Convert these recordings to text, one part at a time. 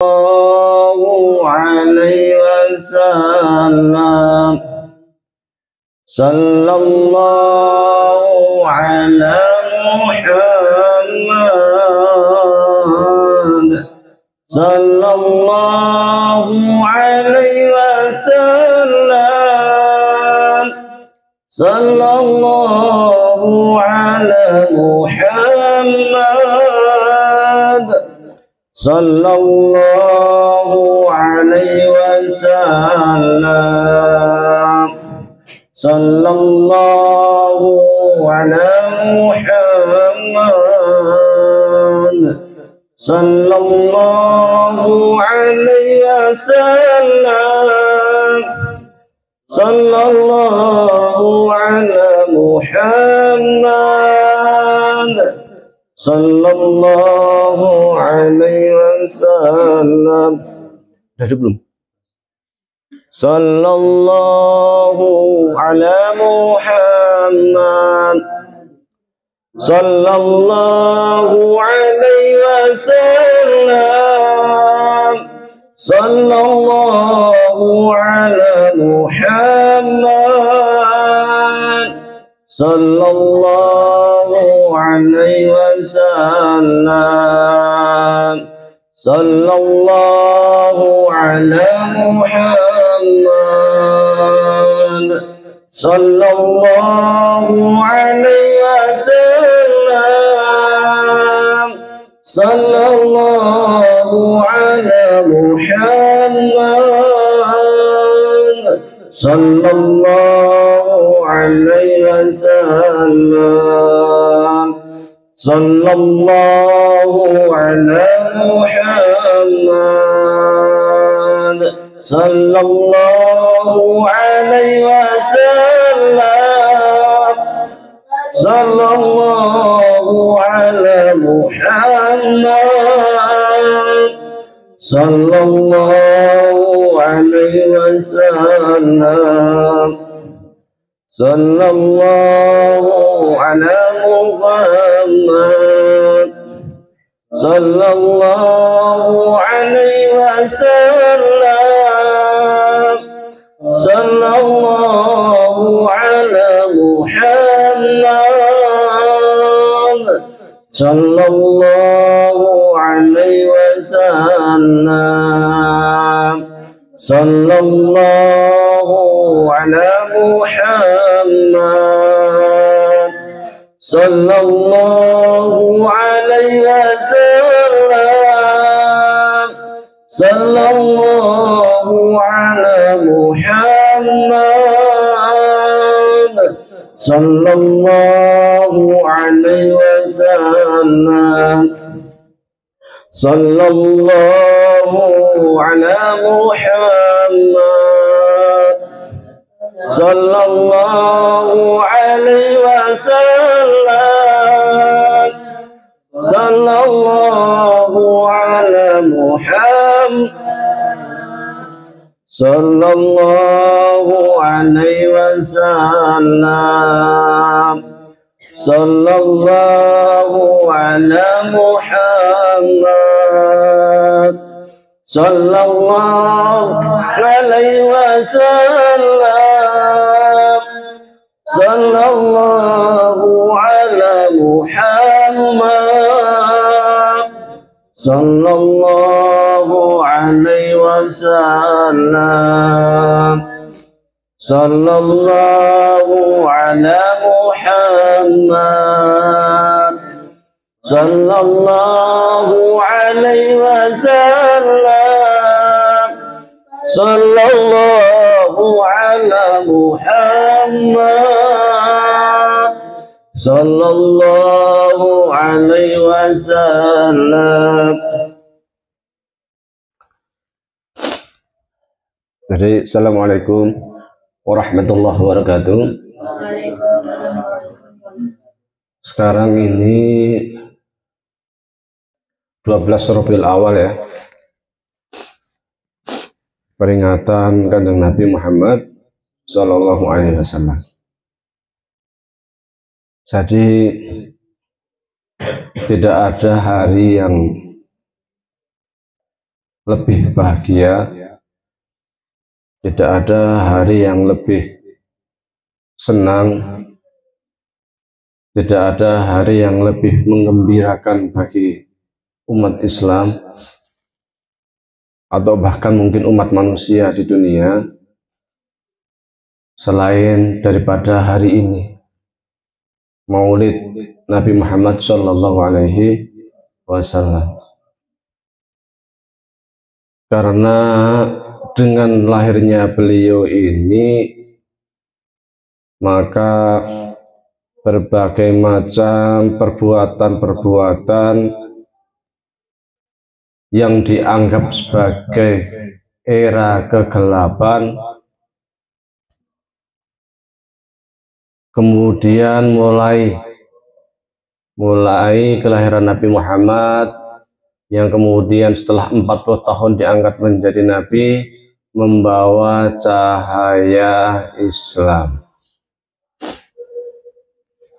الله عليه وسلم صلى الله على محمد صلى الله عليه وسلم صلى الله على محمد صلى الله عليه وسلم صلى الله على محمد صلى الله عليه وسلم صلى الله على محمد صلى الله عليه وسلم. Udah belum? Sallallahu ala Muhammad sallallahu alaihi wasallam sallallahu ala Muhammad sallallahu alaihi wasallam sallallahu ala Muhammad sallallahu alaihi wasallam sallallahu ala Muhammad sallallahu alaihi wasallam sallallahu ala Muhammad sallallahu alaihi wasallam sallallahu ala Muhammad sallallahu alaihi wasallam sallallahu ala Muhammad sallallahu alaihi wasallam sallallahu ala Muhammad sallallahu alaihi wasallam sallallahu ala Muhammad sallallahu alaihi wasallam sallallahu ala Muhammad sallallahu alaihi wasallam sallallahu ala Muhammad sallallahu alaihi wasallam sallallahu ala Muhammad sallallahu alaihi wasallam sallallahu ala Muhammad sallallahu alaihi wasallam sallallahu ala Muhammad sallallahu alaihi wasallam sallallahu ala Muhammad sallallahu alaihi wasallam sallallahu ala Muhammad sallallahu alaihi wasallam. Jadi assalamualaikum warahmatullahi wabarakatuh. Sekarang ini 12 Rabiul Awal ya, peringatan Kanjeng Nabi Muhammad Sallallahu Alaihi Wasallam. Jadi tidak ada hari yang lebih bahagia, tidak ada hari yang lebih senang, tidak ada hari yang lebih menggembirakan bagi umat Islam atau bahkan mungkin umat manusia di dunia selain daripada hari ini, Maulid Nabi Muhammad Shallallahu Alaihi Wasallam. Karena dengan lahirnya beliau ini, maka berbagai macam perbuatan-perbuatan yang dianggap sebagai era kegelapan kemudian mulai kelahiran Nabi Muhammad, yang kemudian setelah 40 tahun diangkat menjadi Nabi, membawa cahaya Islam.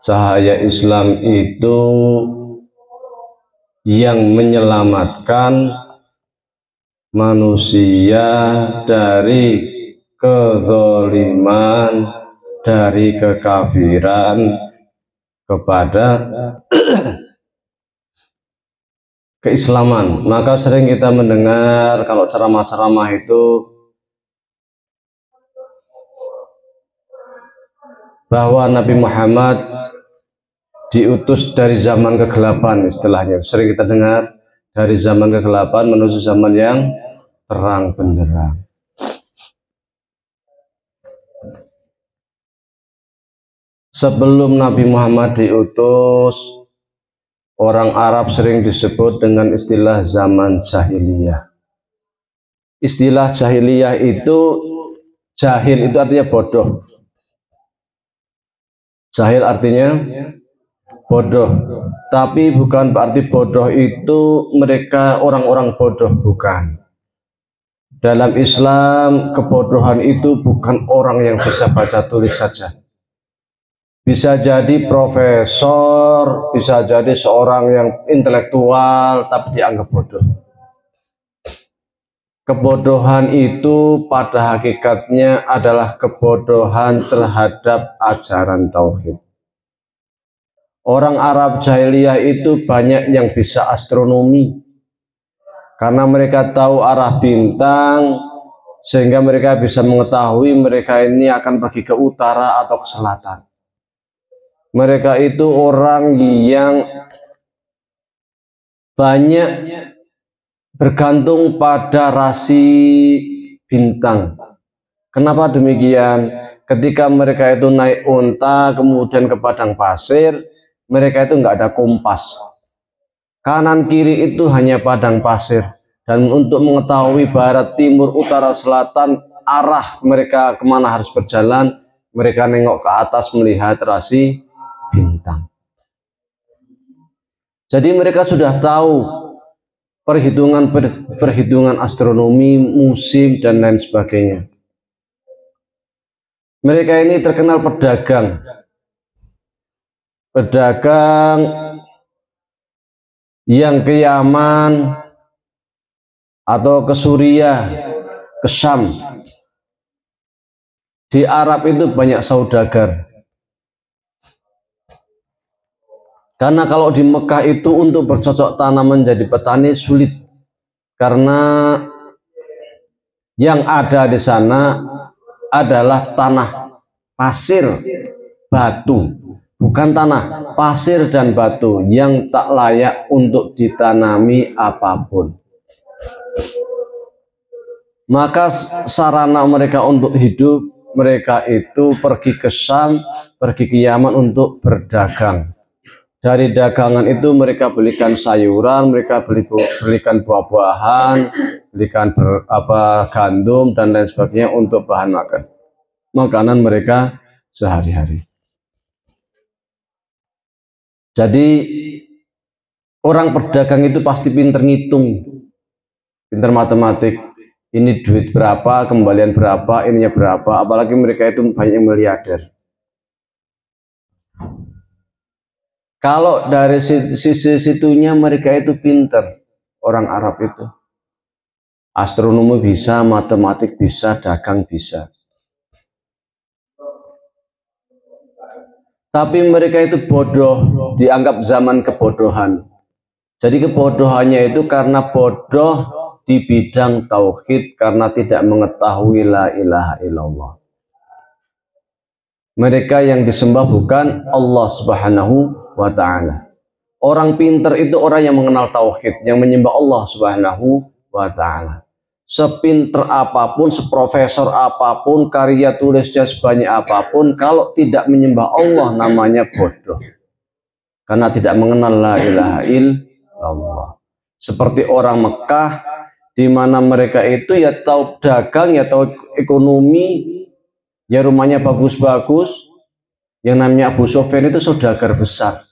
Cahaya Islam itu yang menyelamatkan manusia dari kezaliman, dari kekafiran kepada keislaman. Maka sering kita mendengar kalau ceramah-ceramah itu bahwa Nabi Muhammad diutus dari zaman kegelapan, istilahnya sering kita dengar, dari zaman kegelapan menuju zaman yang terang benderang. Sebelum Nabi Muhammad diutus, orang Arab sering disebut dengan istilah zaman jahiliyah. Istilah jahiliyah itu, jahil itu artinya bodoh. Jahil artinya bodoh. Tapi bukan berarti bodoh itu mereka orang-orang bodoh, bukan. Dalam Islam, kebodohan itu bukan orang yang bisa baca tulis saja. Bisa jadi profesor, bisa jadi seorang yang intelektual, tapi dianggap bodoh. Kebodohan itu pada hakikatnya adalah kebodohan terhadap ajaran tauhid. Orang Arab jahiliyah itu banyak yang bisa astronomi, karena mereka tahu arah bintang, sehingga mereka bisa mengetahui mereka ini akan pergi ke utara atau ke selatan. Mereka itu orang yang banyak bergantung pada rasi bintang. Kenapa demikian? Ketika mereka itu naik unta kemudian ke padang pasir, mereka itu nggak ada kompas. Kanan kiri itu hanya padang pasir. Dan untuk mengetahui barat, timur, utara, selatan, arah mereka kemana harus berjalan, mereka nengok ke atas melihat rasi bintang. Jadi mereka sudah tahu perhitungan astronomi, musim, dan lain sebagainya. Mereka ini terkenal pedagang yang ke Yaman atau ke Suriah, ke Syam. Di Arab itu banyak saudagar. Karena kalau di Mekah itu untuk bercocok tanam menjadi petani sulit. Karena yang ada di sana adalah tanah pasir, batu. Bukan tanah, pasir dan batu yang tak layak untuk ditanami apapun. Maka sarana mereka untuk hidup, mereka itu pergi ke Syam, pergi ke Yaman untuk berdagang. Dari dagangan itu mereka belikan sayuran, mereka belikan buah-buahan, belikan gandum dan lain sebagainya untuk bahan makanan mereka sehari-hari. Jadi orang pedagang itu pasti pinter ngitung, pinter matematik. Ini duit berapa, kembalian berapa, ininya berapa. Apalagi mereka itu banyak miliarder. Kalau dari sisi situnya mereka itu pinter, orang Arab itu. Astronomi bisa, matematik bisa, dagang bisa. Tapi mereka itu bodoh, dianggap zaman kebodohan. Jadi kebodohannya itu karena bodoh di bidang tauhid, karena tidak mengetahui la ilaha illallah. Mereka yang disembah bukan Allah Subhanahu wa ta'ala. Orang pinter itu orang yang mengenal tauhid, yang menyembah Allah Subhanahu wa ta'ala. Sepinter apapun, seprofesor apapun, karya tulisnya sebanyak apapun, kalau tidak menyembah Allah namanya bodoh. Karena tidak mengenal la ilaha illallah. Seperti orang Mekah, di mana mereka itu ya tahu dagang, ya tahu ekonomi, ya rumahnya bagus-bagus. Yang namanya Abu Sufyan itu saudagar besar,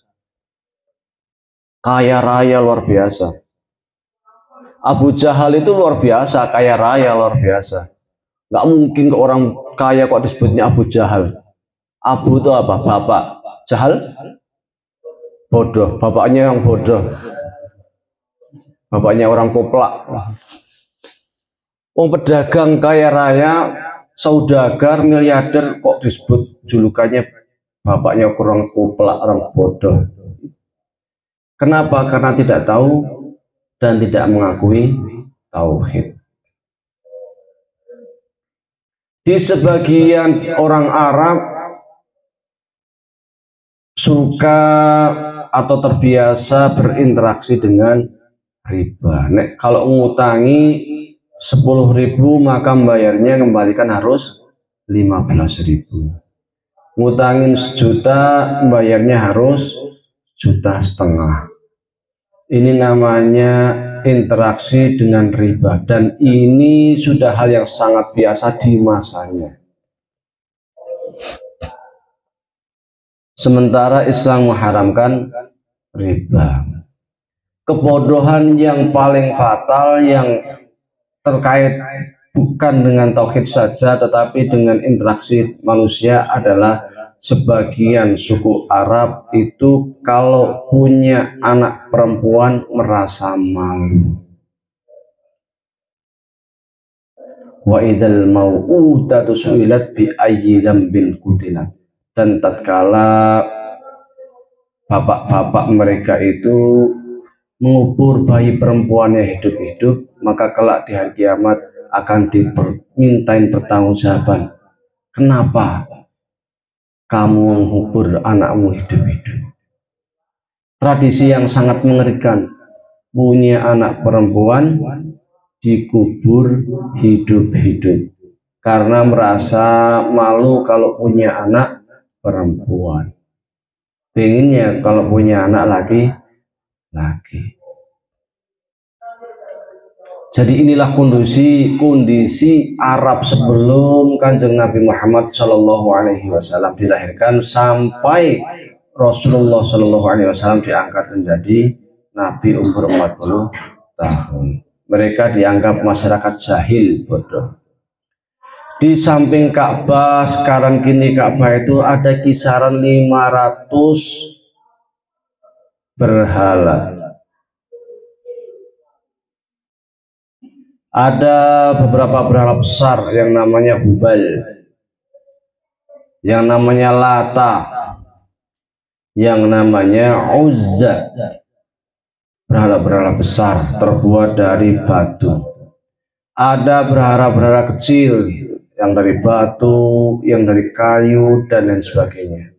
kaya raya luar biasa. Abu Jahal itu luar biasa, kaya raya luar biasa. Nggak mungkin ke orang kaya kok disebutnya Abu Jahal. Abu itu apa? Bapak. Jahal? Bodoh. Bapaknya yang bodoh. Bapaknya orang koplak. Wong pedagang kaya raya, saudagar, miliarder, kok disebut julukannya bapaknya orang koplak, orang bodoh. Kenapa? Karena tidak tahu dan tidak mengakui tauhid. Di sebagian orang Arab suka atau terbiasa berinteraksi dengan riba. Kalau ngutangi 10.000 maka bayarnya kembalikan harus 15.000. Ngutangin 1 juta bayarnya harus 1,5 juta. Ini namanya interaksi dengan riba, dan ini sudah hal yang sangat biasa di masanya. Sementara Islam mengharamkan riba. Kebodohan yang paling fatal yang terkait bukan dengan tauhid saja tetapi dengan interaksi manusia adalah sebagian suku Arab itu kalau punya anak perempuan merasa malu. Wa idzal mau'udatu su'ilat bi ayyi dzambin qutilat. Dan tatkala bapak-bapak mereka itu mengubur bayi perempuan yang hidup-hidup, maka kelak di hari kiamat akan dimintain pertanggungjawaban. Kenapa kamu mengubur anakmu hidup-hidup? Tradisi yang sangat mengerikan, punya anak perempuan dikubur hidup-hidup karena merasa malu kalau punya anak perempuan. Pengennya kalau punya anak laki-laki. Jadi inilah kondisi Arab sebelum Kanjeng Nabi Muhammad Shallallahu Alaihi Wasallam dilahirkan sampai Rasulullah Shallallahu Alaihi Wasallam diangkat menjadi Nabi umur 40 tahun. Mereka dianggap masyarakat jahil, bodoh. Di samping Ka'bah sekarang kini Ka'bah itu ada kisaran 500 berhala. Ada beberapa berhala besar yang namanya Hubal, yang namanya Lata, yang namanya Uzza. Berhala-berhala besar terbuat dari batu. Ada berhala-berhala kecil yang dari batu, yang dari kayu, dan lain sebagainya.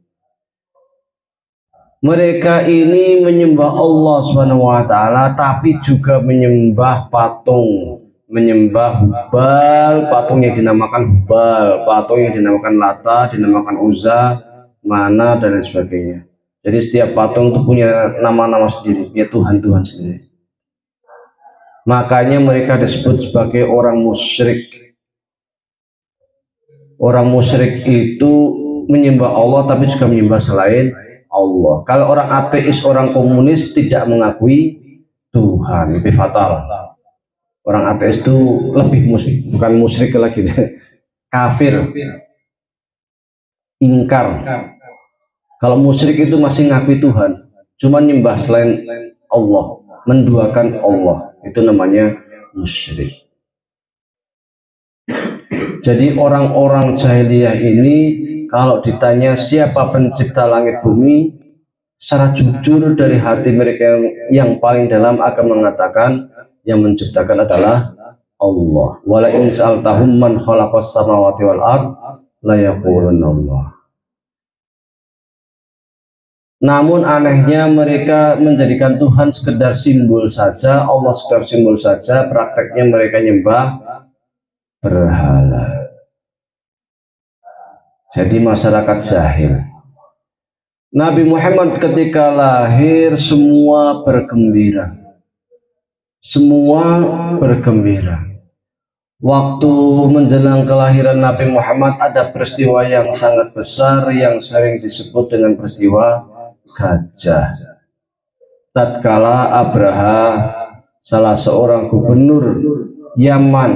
Mereka ini menyembah Allah SWT, tapi juga menyembah patung. Menyembah Hubal, patung yang dinamakan Hubal, patung yang dinamakan Lata, dinamakan Uzza, Mana, dan lain sebagainya. Jadi setiap patung itu punya nama-nama sendiri, punya Tuhan-Tuhan sendiri. Makanya mereka disebut sebagai orang musyrik. Orang musyrik itu menyembah Allah tapi juga menyembah selain Allah. Kalau orang ateis, orang komunis tidak mengakui Tuhan, lebih fatal. Orang ateis itu lebih musyrik, bukan musyrik lagi, kafir, ingkar. Kalau musyrik itu masih ngakui Tuhan, cuma nyembah selain Allah, menduakan Allah, itu namanya musyrik. Jadi orang-orang jahiliyah ini kalau ditanya siapa pencipta langit bumi, secara jujur dari hati mereka yang paling dalam akan mengatakan yang menciptakan adalah Allah. Wala in sa'altahum man khalaqas samawati wal ard la yaqulunna Allah. Namun anehnya mereka menjadikan Tuhan sekedar simbol saja, Allah sekedar simbol saja, prakteknya mereka nyembah berhala. Jadi masyarakat jahil. Nabi Muhammad ketika lahir semua bergembira. Semua bergembira. Waktu menjelang kelahiran Nabi Muhammad ada peristiwa yang sangat besar yang sering disebut dengan peristiwa gajah. Tatkala Abraha, salah seorang gubernur Yaman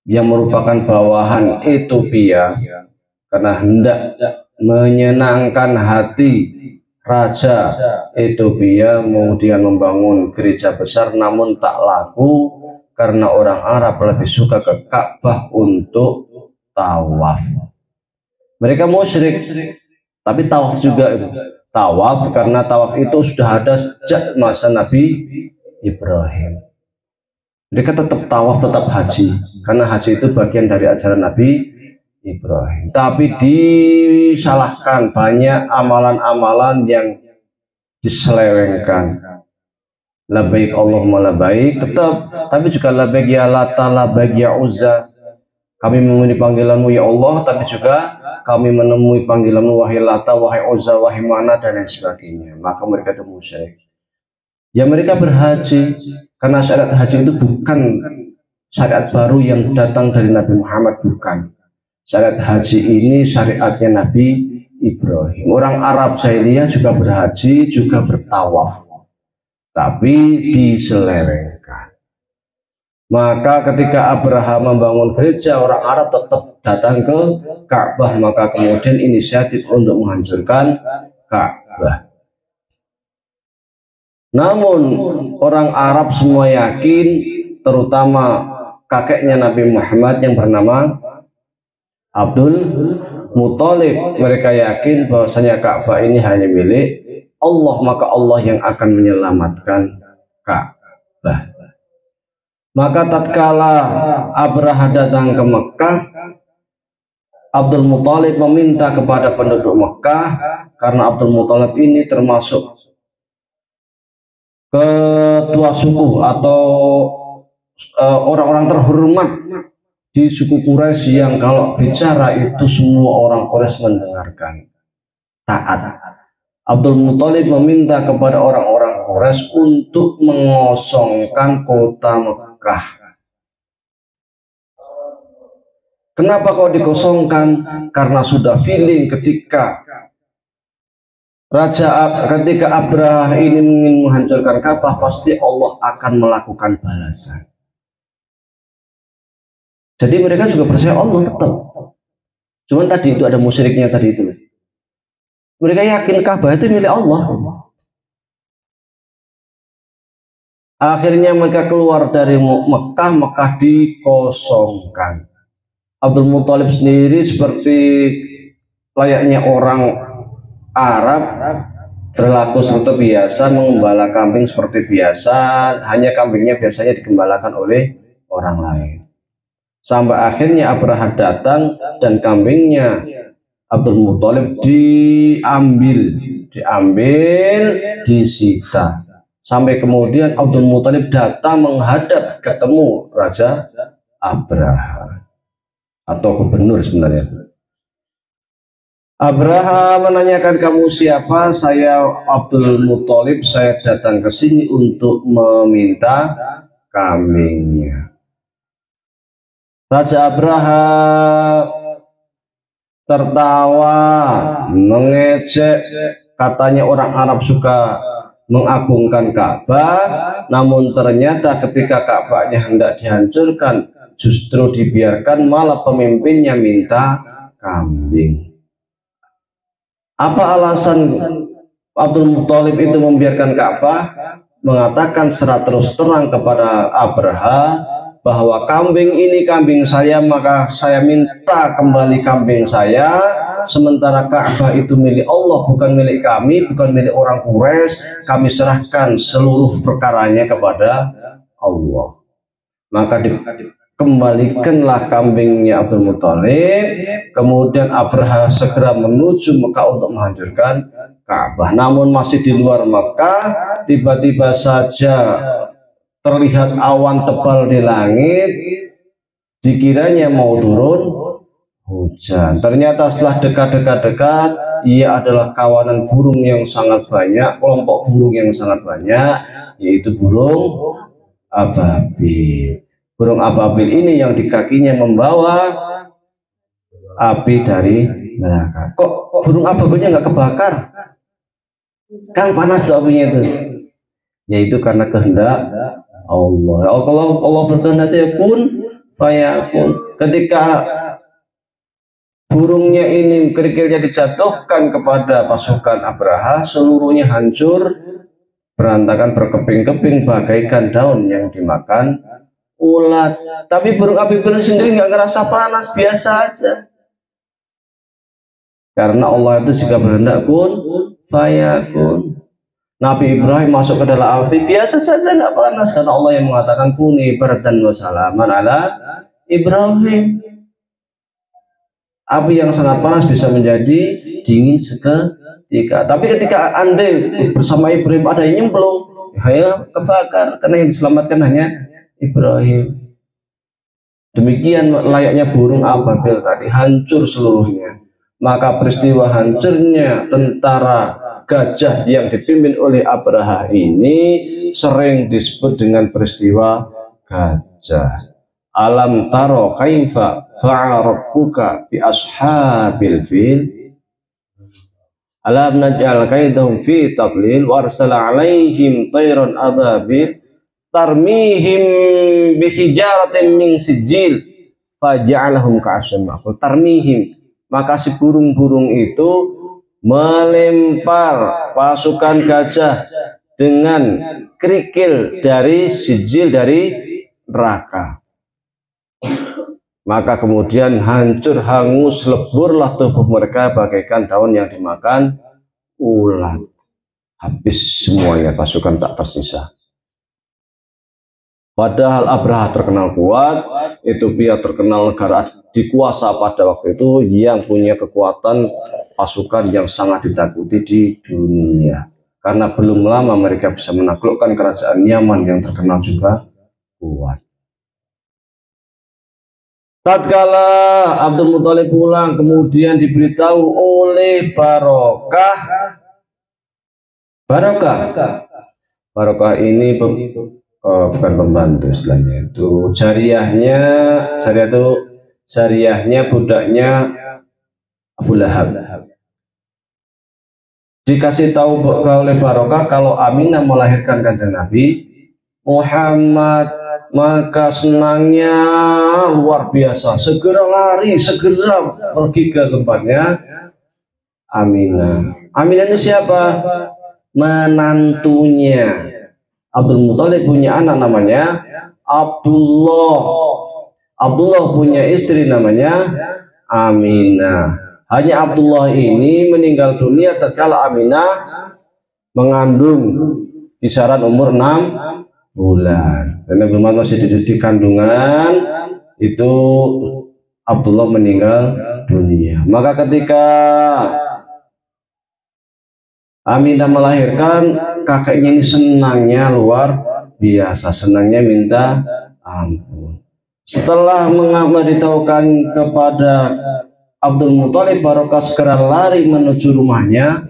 yang merupakan bawahan Ethiopia, karena hendak menyenangkan hati raja Ethiopia, kemudian membangun gereja besar, namun tak laku karena orang Arab lebih suka ke Ka'bah untuk tawaf. Mereka musyrik, tapi tawaf juga itu. Tawaf karena tawaf itu sudah ada sejak masa Nabi Ibrahim. Mereka tetap tawaf, tetap haji, karena haji itu bagian dari ajaran Nabi Ibrahim. Tapi disalahkan, banyak amalan-amalan yang diselewengkan. Labbaik Allahumma labbaik tetap, tapi juga labbaik ya Lata, labbaik ya Uzza. Kami memenuhi panggilanmu ya Allah, tapi juga kami menemui panggilanmu wahai Lata, wahai Uzza, wahai Mana, dan lain sebagainya. Maka mereka itu musyrik. Ya mereka berhaji, karena syariat haji itu bukan syariat baru yang datang dari Nabi Muhammad, bukan. Syariat haji ini syariatnya Nabi Ibrahim. Orang Arab jahiliyah juga berhaji, juga bertawaf, tapi diselewengkan. Maka ketika Abraham membangun gereja, orang Arab tetap datang ke Ka'bah, maka kemudian inisiatif untuk menghancurkan Ka'bah. Namun orang Arab semua yakin, terutama kakeknya Nabi Muhammad yang bernama Abdul Muthalib, mereka yakin bahwasanya Ka'bah ini hanya milik Allah, maka Allah yang akan menyelamatkan Ka'bah. Maka tatkala Abraha datang ke Mekah, Abdul Muthalib meminta kepada penduduk Mekah, karena Abdul Muthalib ini termasuk ketua suku atau orang-orang terhormat di suku Quraisy yang kalau bicara itu semua orang Quraisy mendengarkan, taat. Abdul Muthalib meminta kepada orang-orang Quraisy untuk mengosongkan kota Mekah. Kenapa kok dikosongkan? Karena sudah feeling ketika ketika Abraha ini ingin menghancurkan Ka'bah, pasti Allah akan melakukan balasan. Jadi mereka juga percaya Allah tetap. Cuman tadi itu ada musyriknya tadi itu. Mereka yakin Ka'bah itu milik Allah. Akhirnya mereka keluar dari Mekah, Mekah dikosongkan. Abdul Muthalib sendiri seperti layaknya orang Arab, berlaku seperti biasa, mengembala kambing seperti biasa, hanya kambingnya biasanya digembalakan oleh orang lain. Sampai akhirnya Abraha datang dan kambingnya Abdul Muthalib diambil, disita. Sampai kemudian Abdul Muthalib datang menghadap ketemu Raja Abraha atau gubernur sebenarnya. Abraha menanyakan, kamu siapa? Saya Abdul Muthalib, saya datang ke sini untuk meminta kambingnya. Raja Abraha tertawa, mengejek, katanya orang Arab suka mengagungkan Ka'bah, namun ternyata ketika Ka'bahnya hendak dihancurkan, justru dibiarkan, malah pemimpinnya minta kambing. Apa alasan Abdul Muthalib itu membiarkan Ka'bah? Mengatakan secara terus terang kepada Abraha bahwa kambing ini kambing saya, maka saya minta kembali kambing saya, sementara Ka'bah itu milik Allah, bukan milik kami, bukan milik orang Quraisy. Kami serahkan seluruh perkaranya kepada Allah. Maka dikembalikanlah kambingnya Abdul Muthalib. Kemudian Abraha segera menuju Mekah untuk menghancurkan Ka'bah. Namun masih di luar Mekah, tiba-tiba saja terlihat awan tebal di langit, dikiranya mau turun hujan. Ternyata setelah dekat-dekat, ia adalah kawanan burung yang sangat banyak, kelompok burung yang sangat banyak, yaitu burung ababil. Burung ababil ini yang di kakinya membawa api dari neraka. Kok burung ababilnya nggak kebakar? Kan panas tuh apinya itu. Yaitu karena kehendak Allah. Allah berkehendak ya kun fayakun. Ketika burungnya ini kerikilnya dijatuhkan kepada pasukan Abraha, seluruhnya hancur, berantakan, berkeping-keping bagaikan daun yang dimakan ulat. Tapi burung ababil sendiri nggak ngerasa panas, biasa aja. Karena Allah itu juga berkehendak kun fayakun. Nabi Ibrahim masuk ke dalam api biasa saja, nggak panas, karena Allah yang mengatakan kuni bardan wa salaman ala Ibrahim. Api yang sangat panas bisa menjadi dingin seketika. Tapi ketika andai bersama Ibrahim ada yang nyemplung, ya kebakar, karena yang diselamatkan hanya Ibrahim. Demikian layaknya burung ababil tadi, hancur seluruhnya. Maka peristiwa hancurnya tentara gajah yang dipimpin oleh Abraha ini sering disebut dengan peristiwa gajah. Alam taro kaifa fa'ala rabbuka bi ashabil fil alam naj'al kaidahum fi tadlil wa arsala alaihim tayran ababil tarmihim bi hijaratin min sijil faja'alahum ka'asyan ma'kul. Tarmihim, maka si burung-burung itu melempar pasukan gajah dengan kerikil dari sijil dari neraka. Maka kemudian hancur, hangus, leburlah tubuh mereka bagaikan daun yang dimakan ulat. Habis semuanya, pasukan tak tersisa. Padahal Abraha terkenal kuat, Ethiopia terkenal negara dikuasa pada waktu itu yang punya kekuatan pasukan yang sangat ditakuti di dunia. Karena belum lama mereka bisa menaklukkan kerajaan Yaman yang terkenal juga kuat. Tatkala Abdul Muthalib pulang, kemudian diberitahu oleh Barokah ini bukan pembantu istilahnya, itu jariahnya budaknya Abu Lahab. Dikasih tahu oleh Barokah kalau Aminah melahirkan kanjeng Nabi Muhammad, maka senangnya luar biasa, segera lari, segera pergi ke tempatnya Aminah. Aminah itu siapa? Menantunya. Abdul Muthalib punya anak namanya Abdullah. Abdullah punya istri namanya Aminah. Hanya Abdullah ini meninggal dunia tatkala Aminah mengandung kisaran umur 6 bulan. Dan Nabi Muhammad masih di kandungan, itu Abdullah meninggal dunia. Maka ketika Aminah melahirkan, kakeknya ini senangnya luar biasa, senangnya minta ampun. Setelah memberitahukan kepada Abdul Muthalib, Barokah segera lari menuju rumahnya.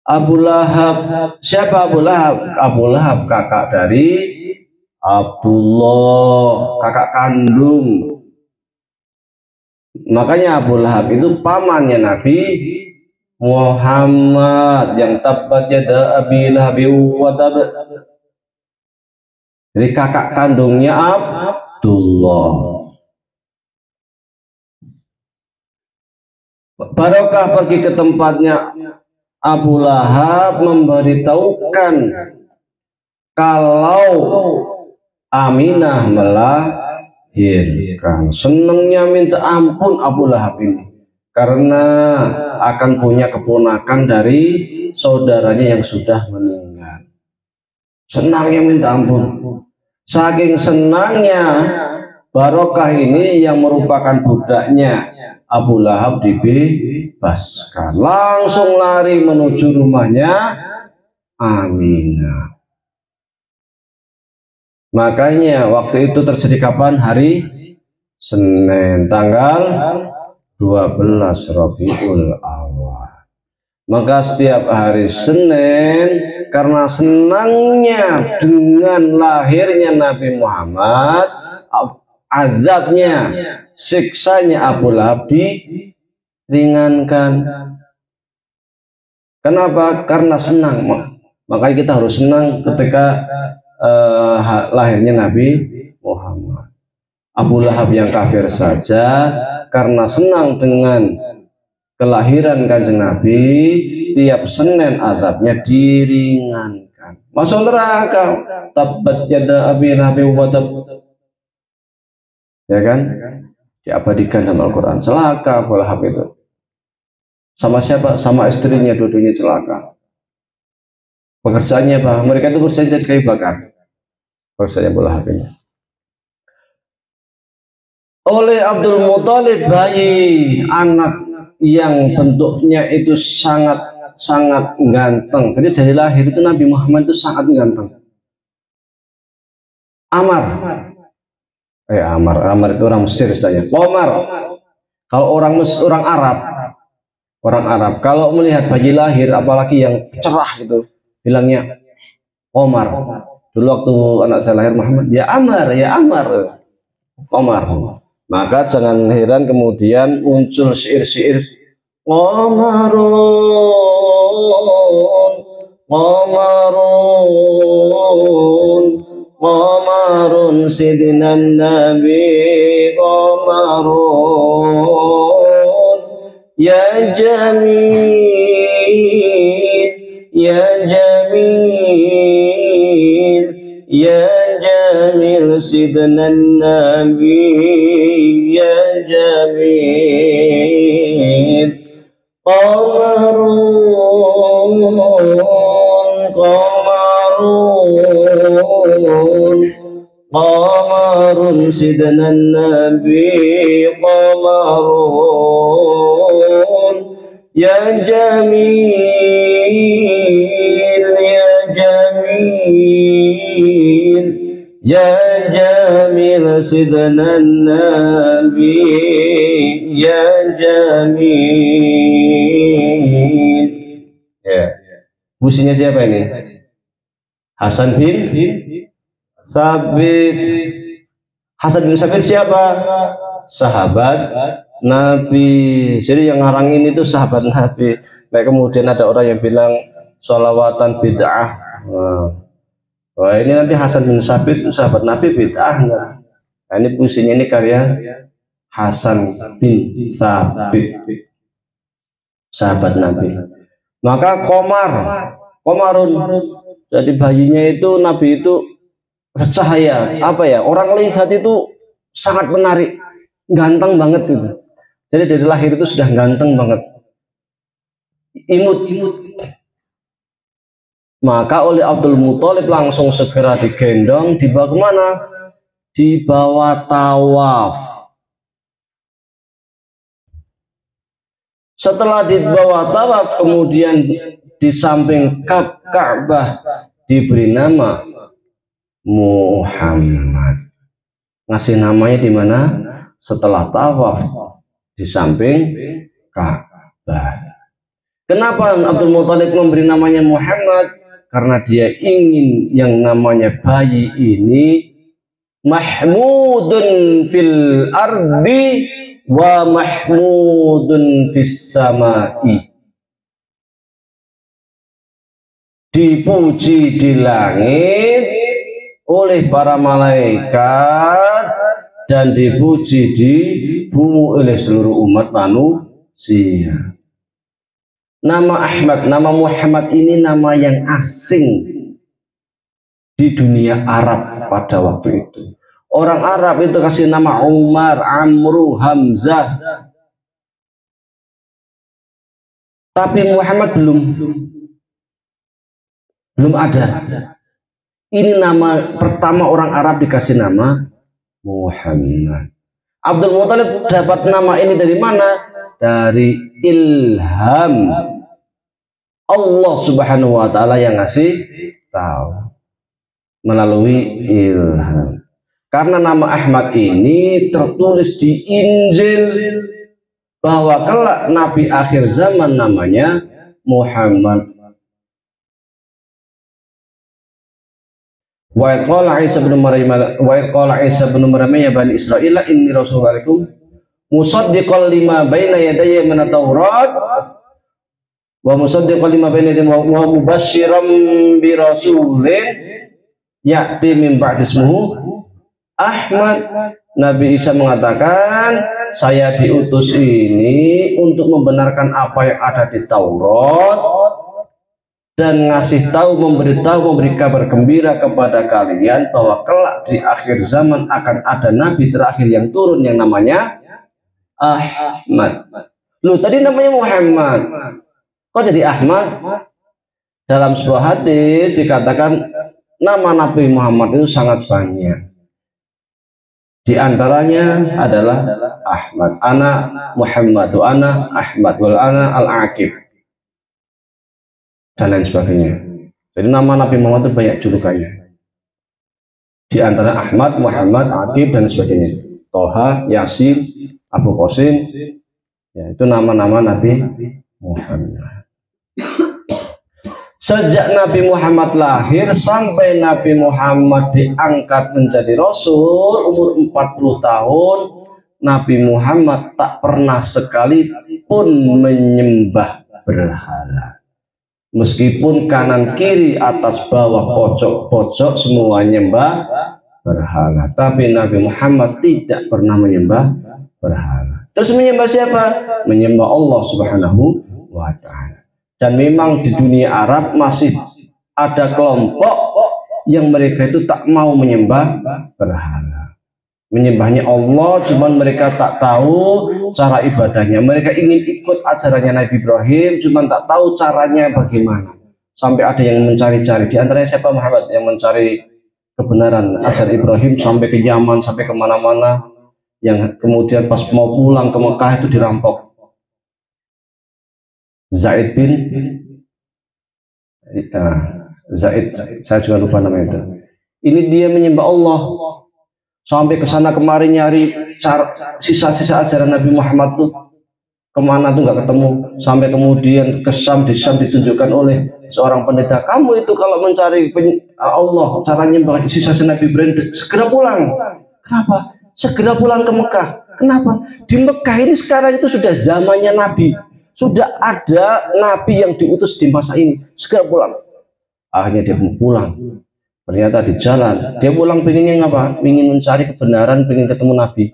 Abu Lahab, siapa Abu Lahab? Abu Lahab kakak dari Abdullah, kakak kandung. Makanya Abu Lahab itu pamannya Nabi Muhammad, yang tabbat yada Abi Lahab wa tab. Jadi kakak kandungnya Abdullah. Barokah pergi ke tempatnya Abu Lahab, memberitahukan kalau Aminah melahirkan. Senangnya minta ampun Abu Lahab ini karena akan punya keponakan dari saudaranya yang sudah meninggal. Senangnya minta ampun. Saking senangnya Barokah ini yang merupakan budaknya Abu Lahab dibebaskan. Langsung lari menuju rumahnya Aminah. Makanya waktu itu terjadi kapan? Hari Senin tanggal 12 Rabiul Awal. Maka setiap hari Senin karena senangnya dengan lahirnya Nabi Muhammad, azabnya, siksanya Abu Lahab diringankan. Kenapa? Karena senang. Makanya kita harus senang ketika lahirnya Nabi Muhammad. Abu Lahab yang kafir saja karena senang dengan kelahiran Kanjeng Nabi, tiap Senin azabnya diringankan. Masuk neraka. Tabbat yada Abi Lahab wa tab. Ya kan? Diabadikan dalam Al-Quran. Celaka Abu Lahab itu. Sama siapa? Sama istrinya, dua-duanya celaka. Pekerjaannya apa? Mereka itu bekerja jadi kayu bakar. Pekerjaannya Abu Lahab ini. Oleh Abdul Muthalib, bayi anak yang bentuknya itu sangat ganteng. Jadi dari lahir itu Nabi Muhammad itu sangat ganteng. Amar itu orang Mesir istilahnya. Qomar. Kalau orang Arab kalau melihat bayi lahir apalagi yang cerah itu bilangnya Qomar. Dulu waktu anak saya lahir Muhammad, ya Amar. Qomar. Maka jangan heran kemudian muncul syair-syair Qamarun sidna Nabi Qamarun ya Jamil sidna Nabi ya Jamil Qamarun sidna Nabi Qamarun ya Jamil sidna Nabi ya Jamil. Ya. Musinya siapa ini? Hasan bin Sabit. Hasan bin Sabit siapa? Sahabat Nabi. Jadi yang ngarangin itu sahabat Nabi. Nah, kemudian ada orang yang bilang sholawatan bid'ah. Wah, ini nanti Hasan bin Sabit sahabat Nabi bid'ah. Nah, ini puisinya ini karya Hasan bin Sabit, sahabat Nabi. Maka Qomarun, jadi bayinya itu Nabi itu bercahaya. Apa ya? Orang lihat itu sangat menarik, ganteng banget itu. Jadi dari lahir itu sudah ganteng banget, imut. Maka oleh Abdul Muthalib langsung segera digendong, dibawa kemana? Dibawa tawaf. Setelah dibawa tawaf, kemudian di samping Ka'bah diberi nama Muhammad. Ngasih namanya di mana? Setelah tawaf di samping Ka'bah. Kenapa Abdul Muthalib memberi namanya Muhammad? Karena dia ingin yang namanya bayi ini mahmudun fil ardi wa mahmudun fis samai. Dipuji di langit oleh para malaikat dan dipuji di bumi oleh seluruh umat manusia. Nama Ahmad, nama Muhammad ini nama yang asing di dunia Arab. pada waktu itu. Orang Arab itu kasih nama Umar, Amru, Hamzah. Tapi Muhammad belum ada. Ini nama pertama orang Arab dikasih nama Muhammad. Abdul Muthalib dapat nama ini dari mana? Dari ilham Allah Subhanahu wa taala yang ngasih tahu melalui ilham. Karena nama Ahmad ini tertulis di Injil bahwa kelak nabi akhir zaman namanya Muhammad. Wa qala Isa bin Maryam ya bani Israil inni rasululaikum musaddiqan lima baina yadayya min at-taurat wa musaddiqan lima baina yadayya wa mubasysyiran bi rasulin ya'ti min ba'di ismuhu Ahmad. Nabi Isa mengatakan, saya diutus ini untuk membenarkan apa yang ada di Taurat dan ngasih tahu, memberitahu, memberi kabar gembira kepada kalian bahwa kelak di akhir zaman akan ada nabi terakhir yang turun yang namanya Ahmad. Loh, tadi namanya Muhammad, kok jadi Ahmad? Dalam sebuah hadis dikatakan nama Nabi Muhammad itu sangat banyak. Di antaranya adalah Ahmad, ana Muhammadu, ana Ahmad, wal ana al-Aqib, dan lain sebagainya. Jadi nama Nabi Muhammad itu banyak julukannya. Di antara Ahmad, Muhammad, Aqib, dan sebagainya. Toha, Yasin, Abu Qasim, ya, itu nama-nama Nabi Muhammad. Sejak Nabi Muhammad lahir sampai Nabi Muhammad diangkat menjadi Rasul umur 40 tahun, Nabi Muhammad tak pernah sekalipun menyembah berhala. Meskipun kanan kiri atas bawah pojok pojok semua menyembah berhala, tapi Nabi Muhammad tidak pernah menyembah berhala. Terus menyembah siapa? Menyembah Allah Subhanahu wa ta'ala. Dan memang di dunia Arab masih ada kelompok yang mereka itu tak mau menyembah berhala. Menyembahnya Allah, cuman mereka tak tahu cara ibadahnya. Mereka ingin ikut ajarannya Nabi Ibrahim, cuman tak tahu caranya bagaimana. Sampai ada yang mencari-cari. Di antaranya siapa? Muhammad, yang mencari kebenaran ajaran Ibrahim sampai ke Yaman, sampai kemana-mana. Yang kemudian pas mau pulang ke Mekah itu dirampok. Zaid bin Zaid, saya juga lupa namanya itu. Ini dia menyembah Allah sampai ke sana kemari nyari sisa-sisa ajaran Nabi Muhammad tuh kemana tuh nggak ketemu. Sampai kemudian ke Syam, di Syam ditunjukkan oleh seorang pendeta, kamu itu kalau mencari Allah cara nyembah sisa Nabi Ibrahim segera pulang. Kenapa? Segera pulang ke Mekah. Kenapa? Di Mekah ini sekarang itu sudah zamannya Nabi. Sudah ada nabi yang diutus di masa ini, segera pulang. Akhirnya dia pulang. Ternyata di jalan dia pulang pengennya ngapa? Ingin mencari kebenaran, pengen ketemu nabi.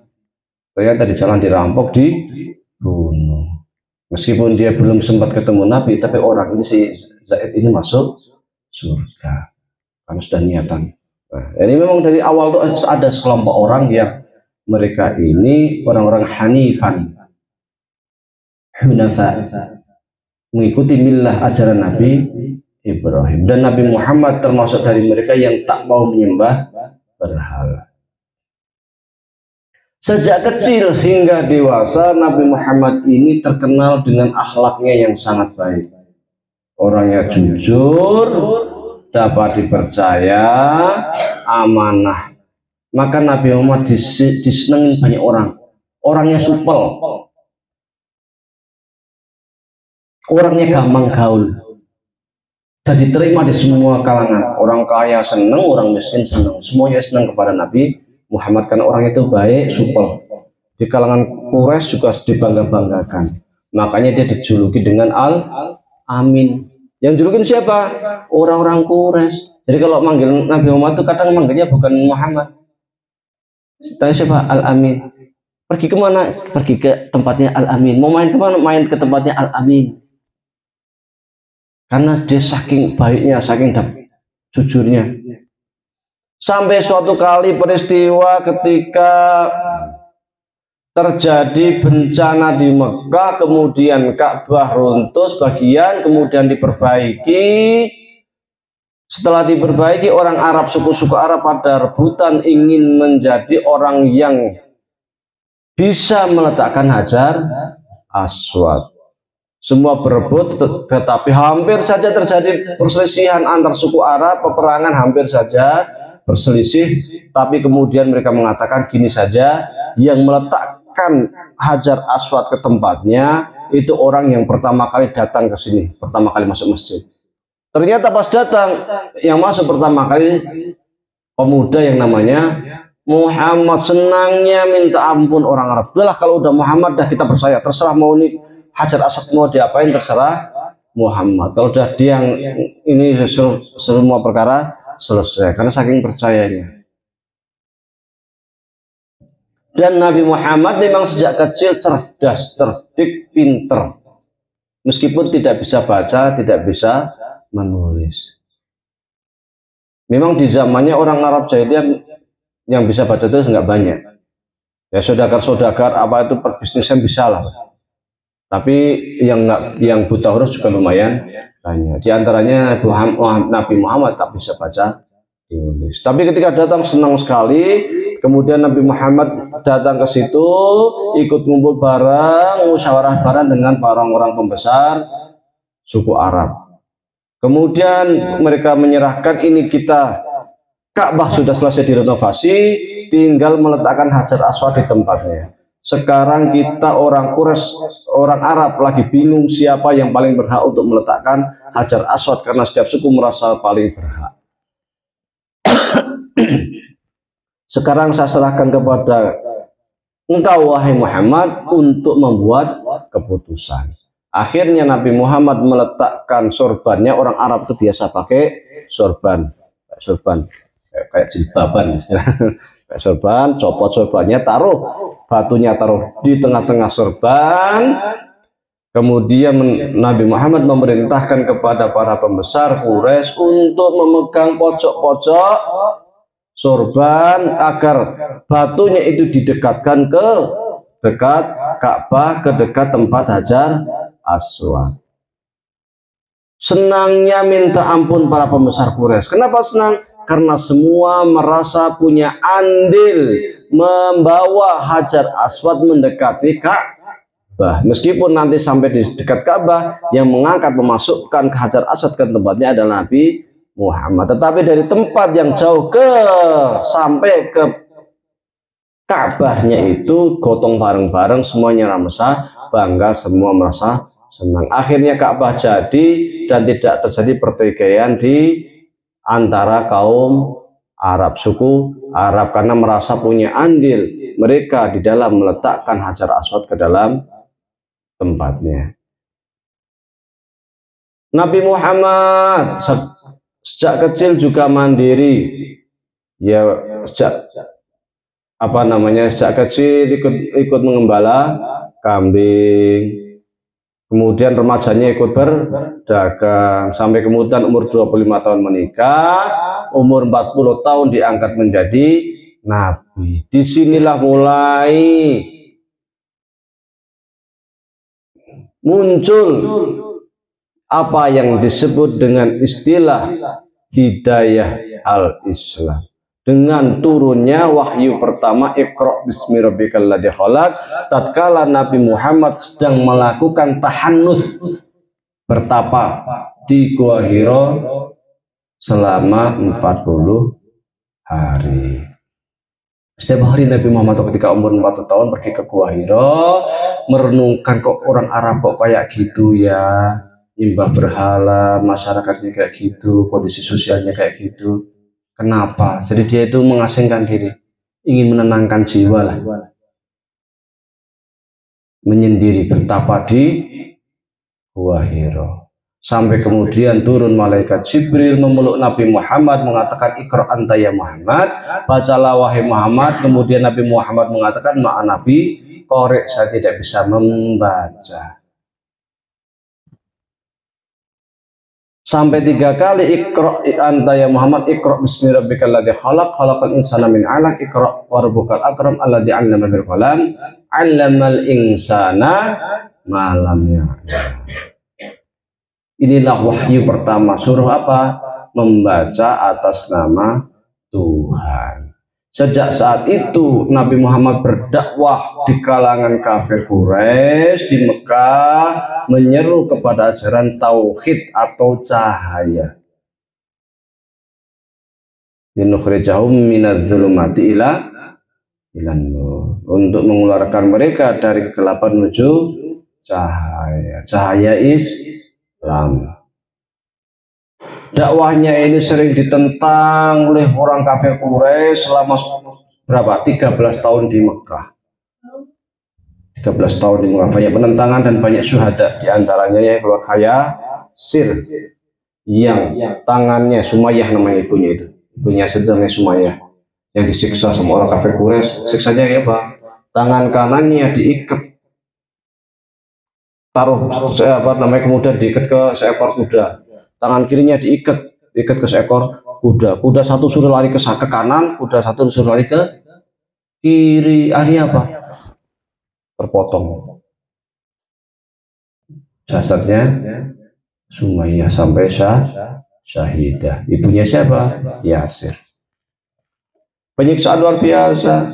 Ternyata di jalan dirampok, dibunuh. Meskipun dia belum sempat ketemu nabi, tapi orang ini si Zaid ini masuk surga karena sudah niatan. Nah, ini memang dari awal tuh ada sekelompok orang yang mereka ini orang-orang Hanifan, Hunafa, mengikuti millah ajaran Nabi Ibrahim, dan Nabi Muhammad termasuk dari mereka yang tak mau menyembah berhala. Sejak kecil hingga dewasa Nabi Muhammad ini terkenal dengan akhlaknya yang sangat baik. Orangnya jujur, dapat dipercaya, amanah. Maka Nabi Muhammad disenengin banyak orang. Orangnya supel, orangnya gampang gaul, dan diterima di semua kalangan. Orang kaya senang, orang miskin senang, semuanya senang kepada Nabi Muhammad karena orang itu baik, supel. Di kalangan Quraisy juga dibangga-banggakan. Makanya dia dijuluki dengan Al-Amin. Yang julukin siapa? Orang-orang Quraisy. Jadi kalau manggil Nabi Muhammad itu kadang manggilnya bukan Muhammad. Tanya siapa? Al-Amin. Pergi kemana? Pergi ke tempatnya Al-Amin. Mau main kemana? Main ke tempatnya Al-Amin. Karena dia saking baiknya, saking jujurnya. Sampai suatu kali peristiwa ketika terjadi bencana di Mekah, kemudian Ka'bah runtuh sebagian, kemudian diperbaiki. Setelah diperbaiki, orang Arab, suku-suku Arab pada rebutan ingin menjadi orang yang bisa meletakkan Hajar Aswad. Semua berebut, tetapi hampir saja terjadi perselisihan antar suku Arab, peperangan hampir saja berselisih, tapi kemudian mereka mengatakan gini saja, yang meletakkan Hajar Aswad ke tempatnya itu orang yang pertama kali datang ke sini, pertama kali masuk masjid. Ternyata pas datang, yang masuk pertama kali pemuda yang namanya Muhammad. Senangnya minta ampun orang Arab. Udahlah kalau udah Muhammad dah kita percaya, terserah mau ini Hajar Aswad mau diapain terserah Muhammad. Kalau udah dia yang ini semua perkara selesai, karena saking percayanya. Dan Nabi Muhammad memang sejak kecil cerdas, cerdik, pinter. Meskipun tidak bisa baca, tidak bisa menulis. Memang di zamannya orang Arab jahiliyah yang bisa baca itu nggak banyak. Ya saudagar-saudagar apa itu perbisnisan bisa lah. Tapi yang buta huruf juga lumayan banyak. Di antaranya Nabi Muhammad tak bisa baca tulis. Tapi ketika datang senang sekali. Kemudian Nabi Muhammad datang ke situ, ikut ngumpul bareng, musyawarah bareng dengan para orang pembesar suku Arab. Kemudian mereka menyerahkan ini kita, Ka'bah sudah selesai direnovasi, tinggal meletakkan Hajar Aswad di tempatnya. Sekarang kita orang Quraisy, orang Arab lagi bingung siapa yang paling berhak untuk meletakkan Hajar Aswad, karena setiap suku merasa paling berhak. Sekarang saya serahkan kepada engkau wahai Muhammad untuk membuat keputusan. Akhirnya Nabi Muhammad meletakkan sorbannya. Orang Arab itu biasa pakai sorban kayak jilbaban, kayak sorban, copot sorbannya, taruh batunya, taruh di tengah-tengah sorban. Kemudian Nabi Muhammad memerintahkan kepada para pembesar Quraisy untuk memegang pojok-pojok sorban agar batunya itu didekatkan ke dekat Ka'bah, ke dekat tempat Hajar Aswad. Senangnya minta ampun para pembesar Quraisy. Kenapa senang? Karena semua merasa punya andil membawa Hajar Aswad mendekati Ka'bah. Meskipun nanti sampai di dekat Ka'bah, yang mengangkat memasukkan ke Hajar Aswad ke tempatnya adalah Nabi Muhammad. Tetapi dari tempat yang jauh sampai ke Ka'bahnya itu gotong bareng-bareng, semuanya merasa bangga, semua merasa senang. Akhirnya Ka'bah jadi dan tidak terjadi pertikaian di antara kaum Arab, suku Arab, karena merasa punya andil mereka di dalam meletakkan Hajar Aswad ke dalam tempatnya. Nabi Muhammad sejak kecil juga mandiri, ya sejak kecil ikut mengembala kambing, kemudian remajanya ikut berdagang, sampai kemudian umur 25 tahun menikah, umur 40 tahun diangkat menjadi nabi. Disinilah mulai muncul apa yang disebut dengan istilah hidayah al-Islam. Dengan turunnya wahyu pertama, Iqra bismi rabbikal ladzi khalaq, tatkala Nabi Muhammad sedang melakukan tahannuts, bertapa di Gua Hira selama 40 hari. Setiap hari Nabi Muhammad ketika umur 40 tahun pergi ke Gua Hira, merenungkan kok orang Arab kok kayak gitu ya, nyembah berhala, masyarakatnya kayak gitu, kondisi sosialnya kayak gitu. Kenapa? Jadi dia itu mengasingkan diri, ingin menenangkan jiwa lah, menyendiri, bertapa di Gua Hira. Sampai kemudian turun malaikat Jibril memeluk Nabi Muhammad, mengatakan Iqra anta ya Muhammad, bacalah wahai Muhammad. Kemudian Nabi Muhammad mengatakan, maaf Nabi, korek saya tidak bisa membaca. sampai 3 kali iqra anta ya Muhammad, iqra bismi rabbikal ladzi khalaq, khalaqal insana min 'alaq, iqra wa rabbukal akram alladzi 'allama bil qalam, 'allamal insana ma lam ya'lam. Inilah wahyu pertama. Suruh apa? Membaca atas nama Tuhan. Sejak saat itu Nabi Muhammad berdakwah di kalangan kafir Quraisy di Mekah, menyeru kepada ajaran tauhid atau cahaya. Linukhrijahum minadz-dzulumati ila nur, untuk mengeluarkan mereka dari kegelapan menuju cahaya. Cahaya Islam. Dakwahnya ini sering ditentang oleh orang kafir Quraisy selama berapa? 13 tahun di Mekah. 13 tahun di Mekah, banyak penentangan dan banyak syuhada, di antaranya yang keluarga Yasir yang tangannya Sumayyah namanya ibunya itu. Ibunya sedangnya Sumayyah yang disiksa sama orang kafir Quraisy. Siksanya ya apa? Tangan kanannya diikat, taruh kemudian diikat ke seekor kuda. Tangan kirinya diikat ke seekor kuda. Kuda satu suruh lari ke kanan, kuda satu suruh lari ke kiri. Akhirnya apa? Terpotong jasadnya Sumayyah sampai syahidah. Ibunya siapa? Yasir. Penyiksaan luar biasa.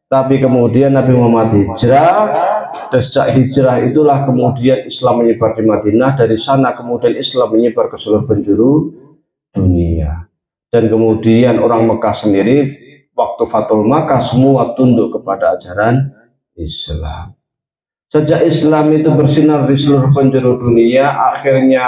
Tapi kemudian Nabi Muhammad hijrah. Dan sejak hijrah itulah kemudian Islam menyebar di Madinah. Dari sana kemudian Islam menyebar ke seluruh penjuru dunia. Dan kemudian orang Mekah sendiri waktu Fathul Makkah semua tunduk kepada ajaran Islam. Sejak Islam itu bersinar di seluruh penjuru dunia, akhirnya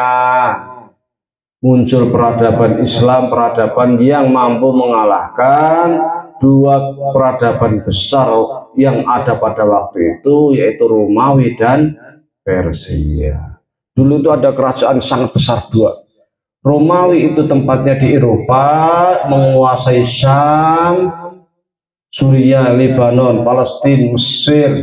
muncul peradaban Islam, peradaban yang mampu mengalahkan dua peradaban besar yang ada pada waktu itu, yaitu Romawi dan Persia. Dulu itu ada kerajaan sangat besar dua. Romawi itu tempatnya di Eropa, menguasai Syam, Suriah, Lebanon, Palestina, Mesir,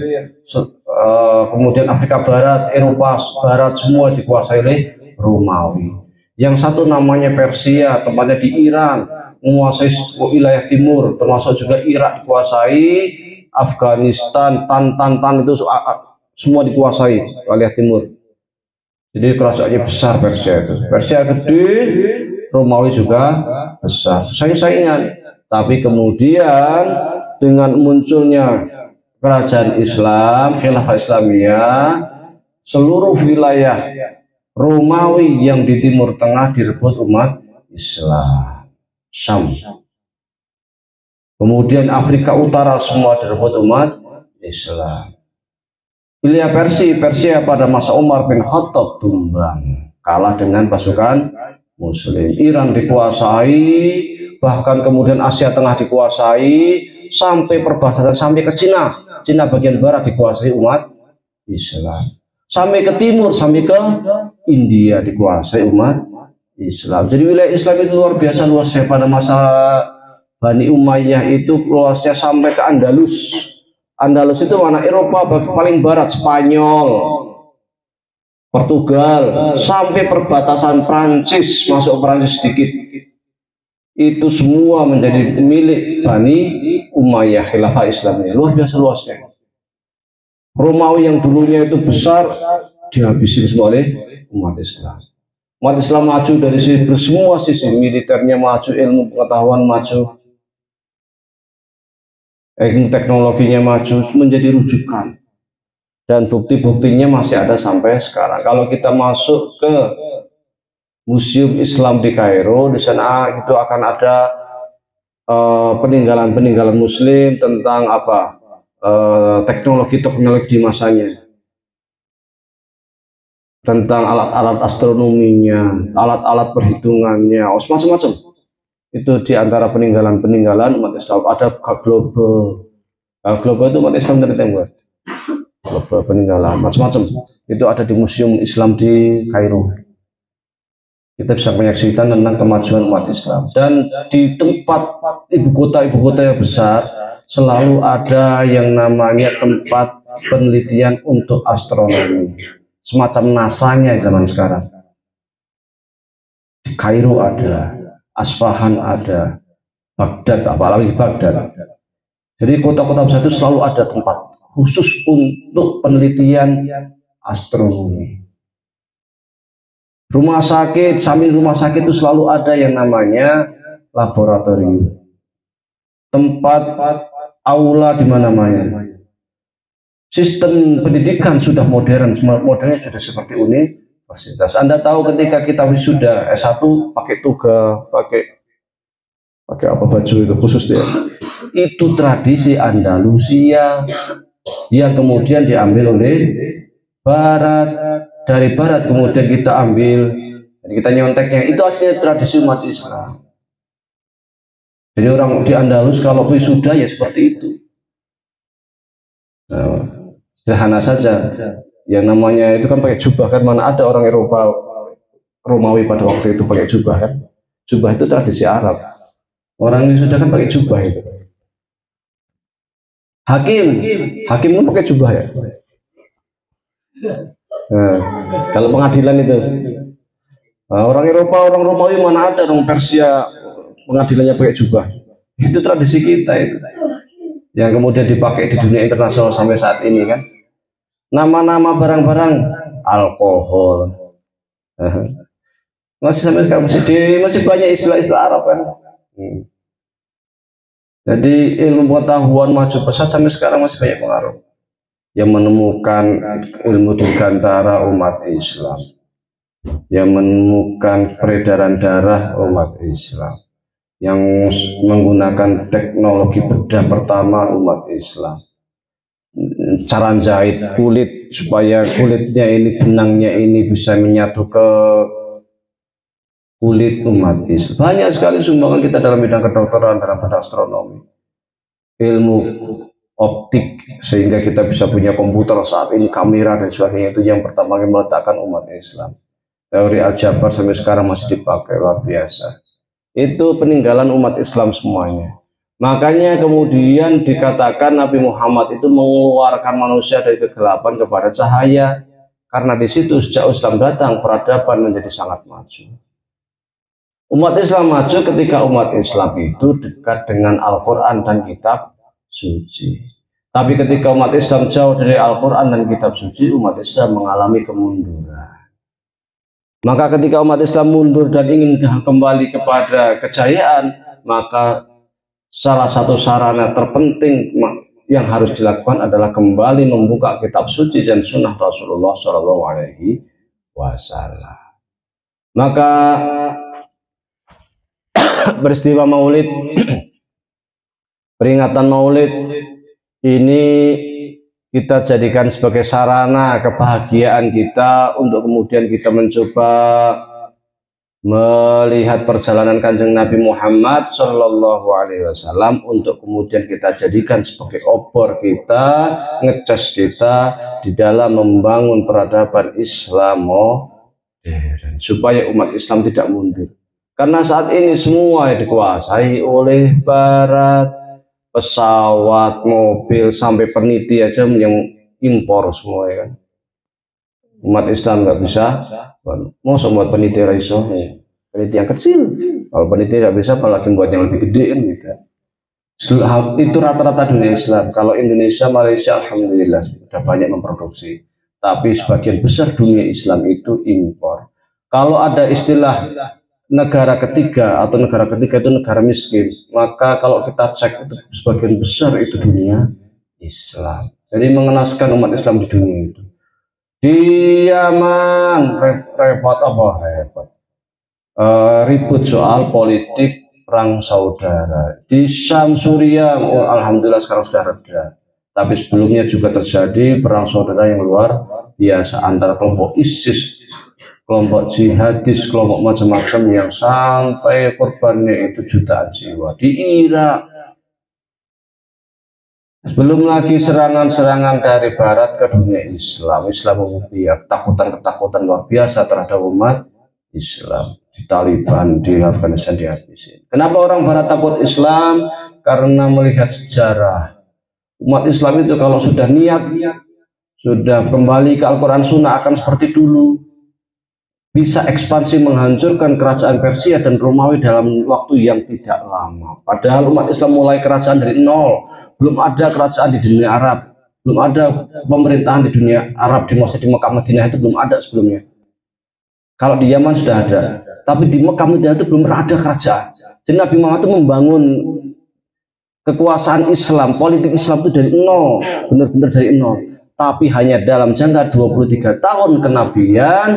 kemudian Afrika Barat, Eropa Barat, semua dikuasai oleh Romawi. Yang satu namanya Persia, tempatnya di Iran, menguasai wilayah timur, termasuk juga Irak dikuasai, Afghanistan, Tan itu semua dikuasai wilayah timur. Jadi kerajaannya besar Persia itu. Persia gede, Romawi juga besar, saing-saingan. Tapi kemudian dengan munculnya kerajaan Islam, khilafah Islamiyah, seluruh wilayah Romawi yang di Timur Tengah direbut umat Islam. Syam. Kemudian Afrika Utara semua direbut umat Islam. Wilayah Persia pada masa Umar bin Khattab tumbang, kalah dengan pasukan Muslim. Iran dikuasai, bahkan kemudian Asia Tengah dikuasai, sampai perbatasan sampai ke Cina. Cina bagian barat dikuasai umat Islam. Sampai ke timur, sampai ke India dikuasai umat Islam. Jadi wilayah Islam itu luar biasa luasnya. Pada masa Bani Umayyah itu luasnya sampai ke Andalus. Andalus itu mana? Eropa paling barat, Spanyol, Portugal, sampai perbatasan Prancis, masuk Prancis sedikit. Itu semua menjadi milik Bani Umayyah, khilafah Islamnya. Luar biasa luasnya. Romawi yang dulunya itu besar dihabisin semua oleh umat Islam. Umat Islam maju dari semua sisi, militernya maju, ilmu pengetahuan maju, ilmu teknologinya maju, menjadi rujukan. Dan bukti-buktinya masih ada sampai sekarang. Kalau kita masuk ke Museum Islam di Kairo, di sana itu akan ada peninggalan-peninggalan Muslim tentang apa? Teknologi-teknologi di masanya. Tentang alat-alat astronominya, alat-alat perhitungannya, macam-macam. Itu di antara peninggalan-peninggalan umat Islam. Ada global. Global itu umat Islam dari tempat. Global peninggalan, macam-macam. Itu ada di Museum Islam di Kairo. Kita bisa menyaksikan tentang kemajuan umat Islam. Dan di tempat ibu kota yang besar, selalu ada yang namanya tempat penelitian untuk astronomi. Semacam NASA-nya zaman sekarang. Di Kairo ada, Asfahan ada, Baghdad, apalagi Baghdad. Jadi kota-kota besar itu selalu ada tempat khusus untuk penelitian astronomi. Rumah sakit, samping rumah sakit itu selalu ada yang namanya laboratorium. Tempat aula di mana-mana. Sistem pendidikan sudah modern, modelnya sudah seperti universitas. Anda tahu ketika kita wisuda S1 pakai toga, pakai apa baju itu khusus dia. Itu tradisi Andalusia yang kemudian diambil oleh Barat. Dari Barat kemudian kita ambil, kita nyonteknya. Itu aslinya tradisi umat Islam. Jadi orang di Andalus kalau wisuda ya seperti itu. Nah, sederhana saja. Yang namanya itu kan pakai jubah kan, mana ada orang Eropa Romawi pada waktu itu pakai jubah kan. Jubah itu tradisi Arab. Orang wisuda kan pakai jubah itu. Hakim pun pakai jubah ya. Nah, kalau pengadilan itu, nah, orang Eropa, orang Romawi mana ada, orang Persia pengadilannya pakai jubah. Itu tradisi kita itu, yang kemudian dipakai di dunia internasional sampai saat ini kan. Nama-nama barang-barang alkohol, masih sampai sekarang masih banyak istilah-istilah Arab kan. Jadi ilmu pengetahuan maju pesat sampai sekarang masih banyak pengaruh yang menemukan ilmu dirgantara umat Islam, yang menemukan peredaran darah umat Islam, yang menggunakan teknologi bedah pertama umat Islam, cara jahit kulit supaya kulitnya ini, benangnya ini bisa menyatu ke kulit umat Islam. Banyak sekali sumbangan kita dalam bidang kedokteran, dalam bidang astronomi, ilmu optik, sehingga kita bisa punya komputer saat ini, kamera dan sebagainya. Itu yang pertama kali meletakkan umat Islam. Teori aljabar sampai sekarang masih dipakai, luar biasa. Itu peninggalan umat Islam semuanya. Makanya kemudian dikatakan Nabi Muhammad itu mengeluarkan manusia dari kegelapan kepada cahaya, karena di situ sejak Islam datang peradaban menjadi sangat maju. Umat Islam maju ketika umat Islam itu dekat dengan Al-Quran dan kitab suci. Tapi ketika umat Islam jauh dari Al-Quran dan kitab suci, umat Islam mengalami kemunduran. Maka ketika umat Islam mundur dan ingin kembali kepada kejayaan, maka salah satu sarana terpenting yang harus dilakukan adalah kembali membuka kitab suci dan sunnah Rasulullah SAW. Maka peristiwa Maulid, peringatan Maulid ini kita jadikan sebagai sarana kebahagiaan kita untuk kemudian kita mencoba melihat perjalanan Kanjeng Nabi Muhammad Shallallahu Alaihi Wasallam, untuk kemudian kita jadikan sebagai obor kita, ngecas kita di dalam membangun peradaban Islam modern, supaya umat Islam tidak mundur. Karena saat ini semua dikuasai oleh Barat, pesawat, mobil, sampai peniti aja yang impor semua ya kan. Umat Islam nggak bisa, mau buat peniti raiso, peniti yang kecil. Kalau peniti nggak bisa, apalagi buat yang lebih gede kan gitu. Itu rata-rata dunia Islam. Kalau Indonesia, Malaysia, alhamdulillah sudah banyak memproduksi. Tapi sebagian besar dunia Islam itu impor. Kalau ada istilah negara ketiga atau negara ketiga itu negara miskin, maka kalau kita cek itu sebagian besar itu dunia Islam. Jadi mengenaskan umat Islam di dunia itu. Di Yaman repot apa repot, ribut soal politik perang saudara. Di Syam, Suriah, alhamdulillah sekarang sudah reda. Tapi sebelumnya juga terjadi perang saudara yang luar biasa antara kelompok ISIS, kelompok jihadis, kelompok macam-macam yang sampai korbannya itu jutaan jiwa. Di Irak, belum lagi serangan-serangan dari Barat ke dunia Islam. Islam mempunyai ketakutan-ketakutan luar biasa terhadap umat Islam. Di Taliban, di Afghanistan dihabisin. Kenapa orang Barat takut Islam? Karena melihat sejarah. Umat Islam itu kalau sudah niat, sudah kembali ke Al-Quran Sunnah akan seperti dulu. bisa ekspansi menghancurkan kerajaan Persia dan Romawi dalam waktu yang tidak lama. Padahal umat Islam mulai kerajaan dari nol, belum ada kerajaan di dunia Arab, belum ada pemerintahan di dunia Arab di Mekah Madinah itu belum ada sebelumnya. Kalau di Yaman sudah ada, tapi di Mekah Madinah itu belum pernah ada kerajaan. Jadi Nabi Muhammad itu membangun kekuasaan Islam, politik Islam itu dari nol, benar-benar dari nol. Tapi hanya dalam jangka 23 tahun kenabian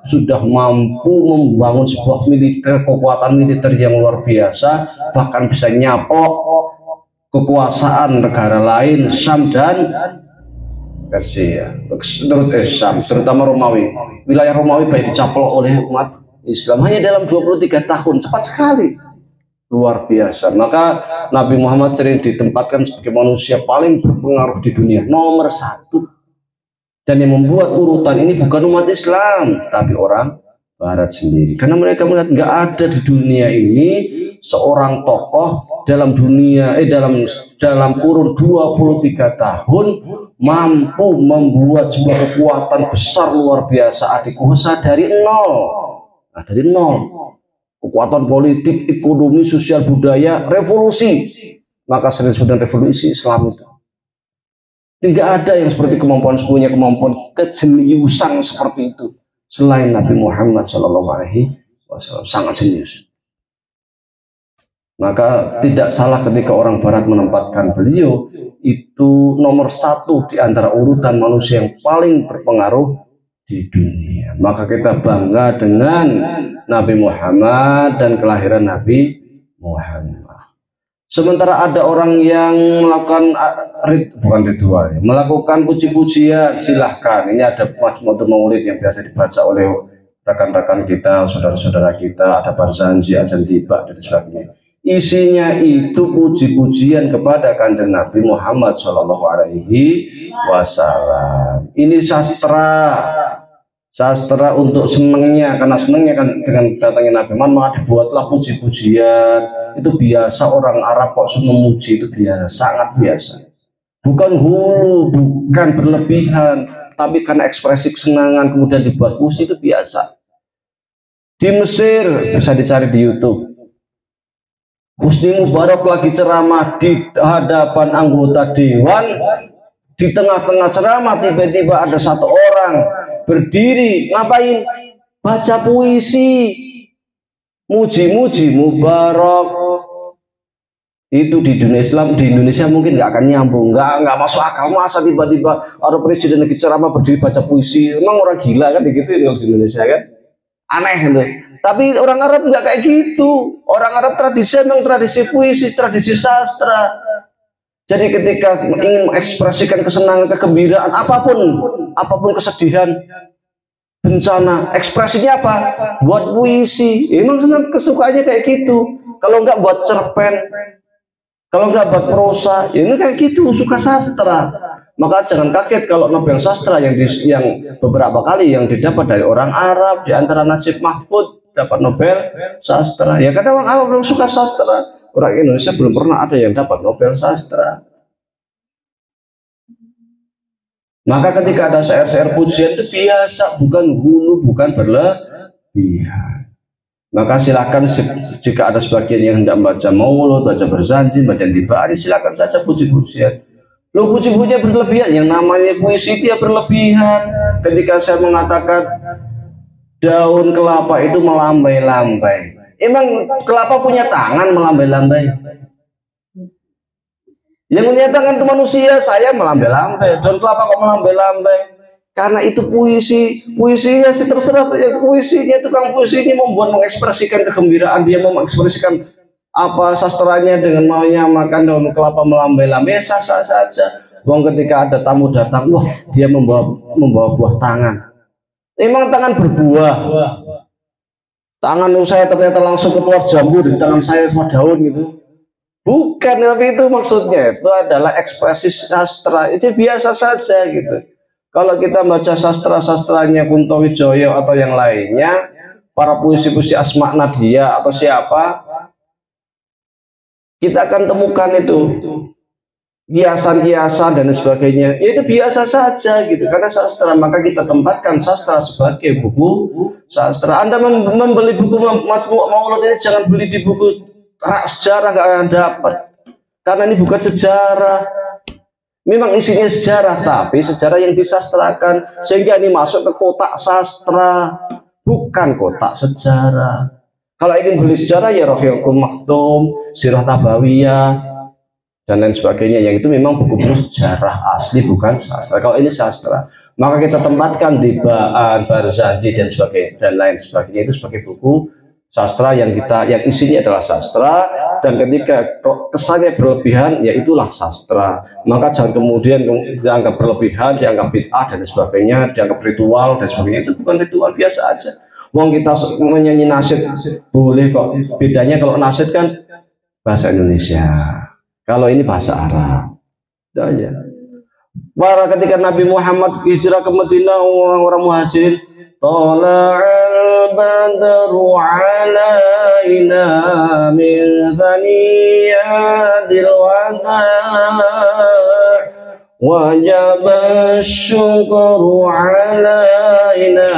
sudah mampu membangun sebuah kekuatan militer yang luar biasa, bahkan bisa nyapok kekuasaan negara lain, Syam dan Persia, Syam, terutama Romawi. Wilayah Romawi baik dicaplok oleh umat Islam hanya dalam 23 tahun, cepat sekali. Luar biasa. Maka Nabi Muhammad sering ditempatkan sebagai manusia paling berpengaruh di dunia, nomor 1. Dan yang membuat urutan ini bukan umat Islam, tapi orang Barat sendiri. Karena mereka melihat nggak ada di dunia ini seorang tokoh dalam dunia dalam kurun 23 tahun mampu membuat sebuah kekuatan besar luar biasa adikuasa dari nol. Nah, dari nol. Kekuatan politik, ekonomi, sosial, budaya, revolusi. Maka sering disebut revolusi Islam itu. Tidak ada yang seperti punya kemampuan kejeniusan seperti itu selain Nabi Muhammad SAW. Sangat jenius. Maka tidak salah ketika orang Barat menempatkan beliau itu nomor 1 di antara urutan manusia yang paling berpengaruh di dunia. Maka kita bangga dengan Nabi Muhammad dan kelahiran Nabi Muhammad. Sementara ada orang yang melakukan puji-pujian, silahkan. Ini ada Majmu'atul Maulid yang biasa dibaca oleh rekan-rekan kita, saudara-saudara kita, ada Barzanji, Ajan Tiba dan sebagainya. Isinya itu puji-pujian kepada Kanjeng Nabi Muhammad SAW. Ini sastra untuk senengnya, karena senengnya kan dengan datangnya Nabi Muhammad, maka dibuatlah puji-pujian. Itu biasa orang Arab kok memuji, itu biasa, sangat biasa. Bukan hulu, bukan berlebihan, tapi karena ekspresi kesenangan kemudian dibuat puji, itu biasa. Di Mesir bisa dicari di YouTube. Husni Mubarak lagi ceramah di hadapan anggota dewan. Di tengah-tengah ceramah tiba-tiba ada satu orang berdiri, ngapain? Baca puisi, muji-muji Mubarak. Itu di dunia Islam, di Indonesia mungkin nggak akan nyambung, nggak masuk akal. Masa tiba-tiba orang presiden lagi ceramah berdiri baca puisi? Emang orang gila kan begitu di Indonesia kan? Aneh itu. Tapi orang Arab nggak kayak gitu. Orang Arab tradisi memang tradisi puisi, tradisi sastra. Jadi ketika ingin mengekspresikan kesenangan, kegembiraan, apapun kesedihan, bencana, ekspresinya apa? Buat puisi. Emang senang kesukaannya kayak gitu. Kalau nggak buat cerpen, kalau nggak buat prosa, ya ini kayak gitu, suka sastra. Maka jangan kaget kalau Nobel sastra yang beberapa kali yang didapat dari orang Arab, di antara Najib Mahfud dapat Nobel sastra. Ya karena orang Arab suka sastra. Orang Indonesia belum pernah ada yang dapat Nobel sastra. Maka ketika ada syair-syair pujian itu biasa, bukan hulu, bukan berlebihan. Maka silakan jika ada sebagian yang hendak membaca maulud, baca Barzanji, baca Tibaari, silakan saja puji-pujian. Lo puji-pujian berlebihan, yang namanya puisi dia berlebihan. Ketika saya mengatakan daun kelapa itu melambai-lambai, emang kelapa punya tangan melambai-lambai? Yang punya tangan itu manusia, saya melambai-lambai. Daun kelapa kok melambai-lambai? Karena itu puisinya sih terserah ya, puisinya tukang puisi ini membuat mengekspresikan kegembiraan, dia mengekspresikan apa sastranya dengan maunya makan daun kelapa melambai-lambai, sah-sah saja. Wong ketika ada tamu datang, wah dia membawa buah tangan. Emang tangan berbuah? Tangan saya ternyata langsung keluar jambu dari tangan saya semua daun gitu. Bukan, tapi itu maksudnya itu adalah ekspresi sastra. Itu biasa saja gitu. Kalau kita baca sastra-sastranya Kunto Wijoyo atau yang lainnya, para puisi-puisi Asma Nadia atau siapa, kita akan temukan itu kiasan-kiasan dan sebagainya, ya itu biasa saja gitu. Karena sastra, maka kita tempatkan sastra sebagai buku sastra. Anda membeli buku Majmu' Maulud ini jangan beli di buku rak sejarah, nggak akan dapat. Karena ini bukan sejarah. Memang isinya sejarah, tapi sejarah yang disastrakan sehingga ini masuk ke kotak sastra, bukan kotak sejarah. Kalau ingin beli sejarah ya Rohyatul Maktum, Sirah Nabawiyah dan lain sebagainya, yang itu memang buku-buku sejarah asli, bukan sastra. Kalau ini sastra, maka kita tempatkan di Ba'an, Barzanji dan sebagainya dan lain sebagainya itu sebagai buku sastra yang isinya adalah sastra. Dan ketika kesannya berlebihan, ya itulah sastra. Maka jangan kemudian dianggap berlebihan, dianggap bid'ah dan sebagainya, dianggap ritual dan sebagainya. Itu bukan ritual, biasa aja. Wong kita menyanyi nasyid boleh kok. Bedanya kalau nasyid kan bahasa Indonesia, kalau ini bahasa Arab. Itu aja. Ketika Nabi Muhammad hijrah ke Madinah, orang-orang muhajirin, Tala'al badru alaina min thaniyadil wada' wajaba syukru alaina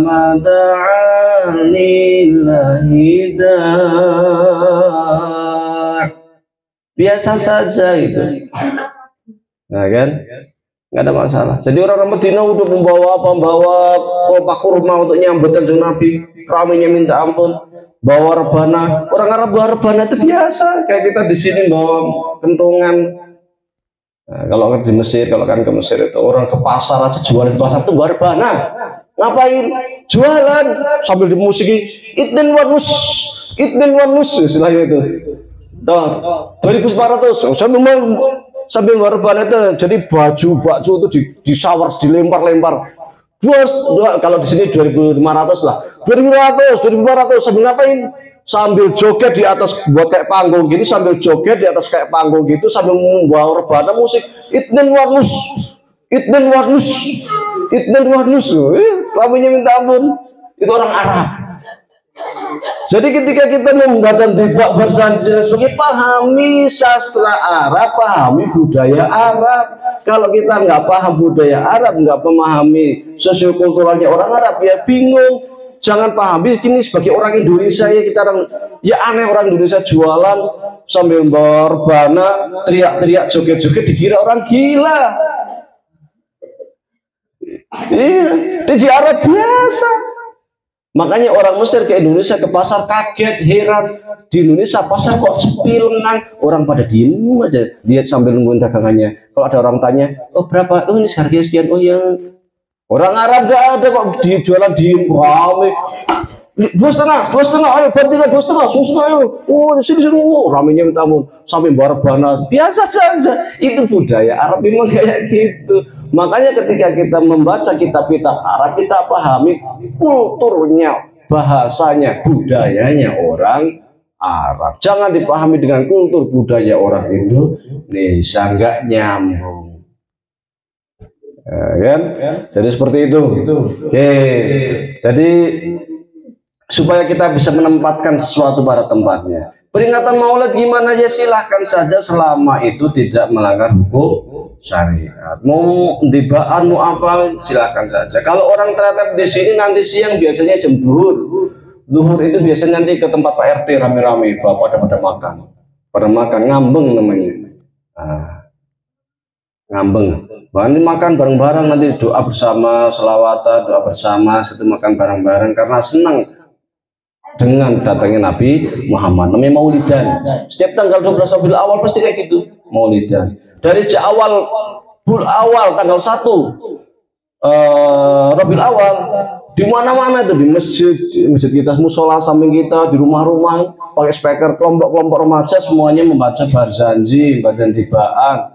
mada'an lillahi da'. Biasa saja itu. Nah kan? Nggak ada masalah. Jadi orang-orang Madinah udah membawa kotak kurma untuk nyambut Kanjeng Nabi, ramainya minta ampun, bawa rebana. Orang Arab bawa rebana itu biasa, kayak kita di sini bawa kentongan. Nah, kalau kan di Mesir, kalau kan ke Mesir itu orang ke pasar aja, jualan di pasar itu bawa rebana. Ngapain? Jualan sambil dimusiki itnin wanus istilahnya itu. Nah, 2.400 sambil warban itu, jadi baju itu disawar, dilempar. Kalau di sini 2.500 lah, 2.500 sambil ngapain? Sambil joget di atas, buat kayak panggung gini, sambil joget di atas kayak panggung gitu, sambil membawa rebana musik itnin warnus, ramainya minta ampun. Itu orang Arab. Jadi ketika kita membaca di bab Barzanji sebagai pahami sastra Arab, pahami budaya Arab. Kalau kita nggak paham budaya Arab, nggak memahami sosiokulturalnya orang Arab, ya bingung. Jangan pahami ini sebagai orang Indonesia, ya kita aneh orang Indonesia jualan sambil berbana, teriak-teriak, joget-joget, dikira orang gila. Iya, di Arab biasa. Makanya orang Mesir ke Indonesia ke pasar kaget, heran. Di Indonesia pasar kok sepi, lengang. Orang pada diem aja, dia sambil nungguin dagangannya. Kalau ada orang tanya, oh berapa? Oh ini harganya sekian. Oh yang orang Arab gak ada kok jualan diem, rame. 2,5, ayo bantingan 2,5, ayo. Oh sini, ramenya minta ampun. Sampai rebana, biasa saja. Itu budaya Arab memang kayak gitu. Makanya ketika kita membaca kitab-kitab Arab, kita pahami kulturnya, bahasanya, budayanya orang Arab. Jangan dipahami dengan kultur budaya orang Indonesia, nggak nyambung. Kan? Jadi seperti itu. Oke. Jadi supaya kita bisa menempatkan sesuatu pada tempatnya. Peringatan Maulid gimana aja silahkan saja selama itu tidak melanggar hukum syariat. Mau dibaan mau apa silahkan saja. Kalau orang ternyata di sini nanti siang biasanya jam duhur itu biasanya nanti ke tempat Pak RT rame-rame, bapak pada makan ngambeng namanya. Ngambeng. Nanti makan bareng-bareng, nanti doa bersama, selawatan, doa bersama, situ makan bareng-bareng karena senang dengan datangnya Nabi Muhammad. Namanya Maulidan. Setiap tanggal 12 Rabiul Awal pasti kayak gitu, Maulidan. Dari awal tanggal 1 Rabiul Awal di mana-mana itu, di masjid kita, musola samping kita, di rumah-rumah pakai speaker, kelompok-kelompok remaja semuanya membaca Barzanji, baca Ba'an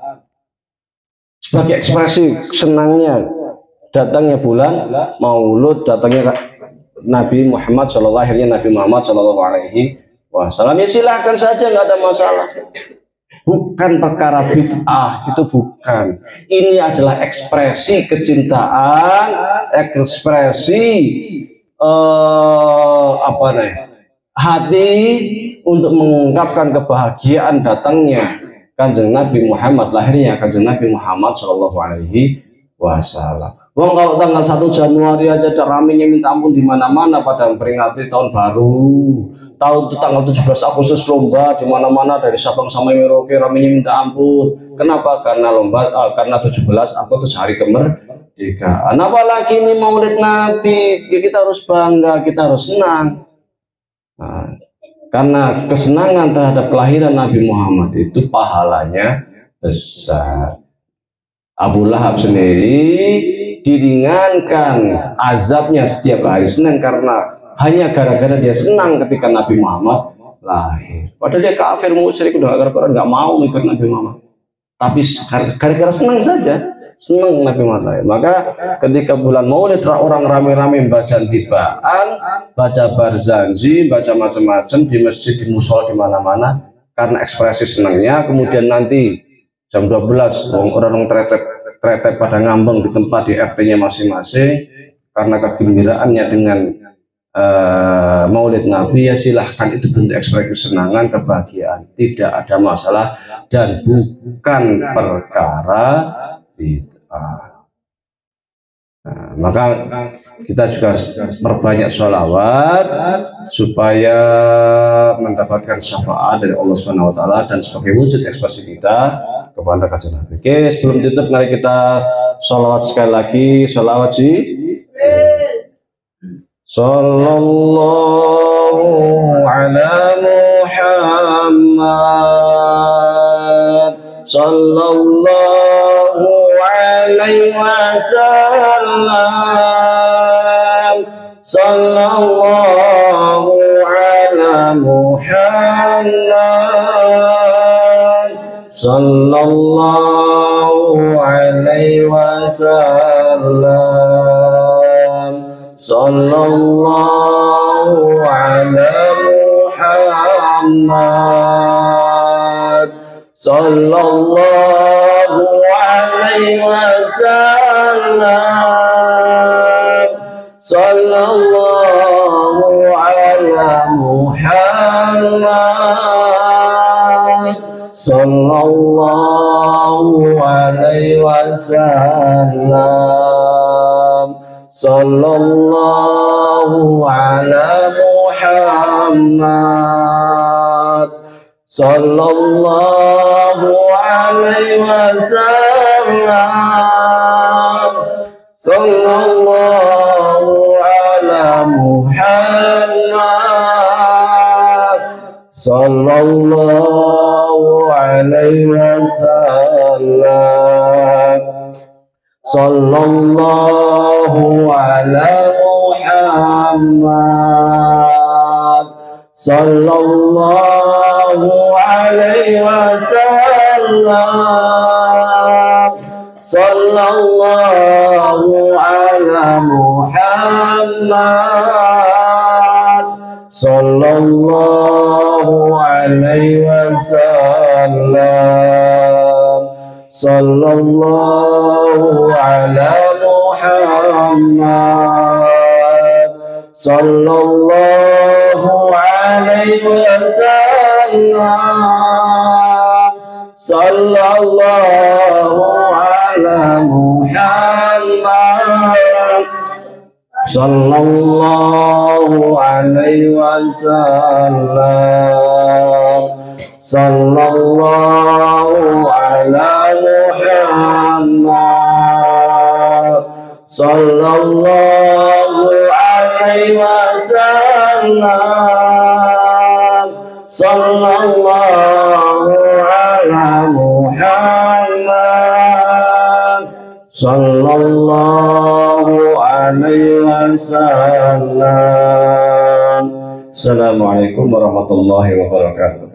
sebagai ekspresi senangnya datangnya bulan Maulud, datangnya Nabi Muhammad Shallallahu Alaihi Wasallam. Ya silahkan saja, nggak ada masalah. Bukan perkara bid'ah, itu bukan. Ini adalah ekspresi kecintaan, ekspresi hati untuk mengungkapkan kebahagiaan datangnya Kanjeng Nabi Muhammad, lahirnya Kanjeng Nabi Muhammad Shallallahu Alaihi Wasallam. Wong kalau tanggal 1 Januari aja ada ramenya minta ampun di mana-mana pada memperingati tahun baru. Tahun itu tanggal 17 Agustus lomba di mana-mana dari Sabang sampai Merauke ramenya minta ampun. Kenapa? Karena lomba karena 17 Agustus hari kemerdekaan. Apalagi ini Maulid Nabi, ya kita harus bangga, kita harus senang. Nah, karena kesenangan terhadap kelahiran Nabi Muhammad itu pahalanya besar. Abu Lahab sendiri diringankan azabnya setiap hari Senin karena hanya gara-gara dia senang ketika Nabi Muhammad lahir. Padahal dia kafir musyrik, udah nggak mau ikut Nabi Muhammad. Tapi gara-gara senang saja, senang Nabi Muhammad lahir. Maka ketika bulan Maulid orang rame-rame baca tibaan, baca barzanji, baca macam-macam di masjid, di musola, di mana-mana karena ekspresi senangnya. Kemudian nanti jam 12 orang tretet pada ngambang di tempat di RT-nya masing-masing karena kegembiraannya dengan Maulid Nabi, ya silahkan, itu bentuk ekspresi kesenangan, kebahagiaan, tidak ada masalah dan bukan perkara bid'ah. Nah, maka kita juga perbanyak sholawat supaya mendapatkan syafaat dari Allah Subhanahu Wa Taala dan sebagai wujud ekspresi kita kepada Kanjeng Nabi. Oke, sebelum tutup mari kita sholawat sekali lagi. Sholawat sih. Sallallahu ala Muhammad, sallallahu alaihi wasallam, sallallahu ala Muhammad, sallallahu alaihi wasallam, sallallahu ala Muhammad, sallallahu alaihi wasallam, sallallahu ala Muhammad, sallallahu alaihi wasallam, sallallahu ala Muhammad, sallallahu alaihi wasallam, sallallahu ala Muhammad, sallallahu alaihi wasallam, sallallahu ala Muhammad, sallallahu alaihi wasallam, sallallahu ala Muhammad, sallallahu alaihi wasallam, sallallahu ala Muhammad, sallallahu alaihi wasallam, sallallahu ala Muhammad, sallallahu alaihi wasallam, sallallahu ala Muhammad, sallallahu alaihi wasallam, sallallahu ala Muhammad, sallallahu alaihi wasallam. Assalamualaikum warahmatullahi wabarakatuh.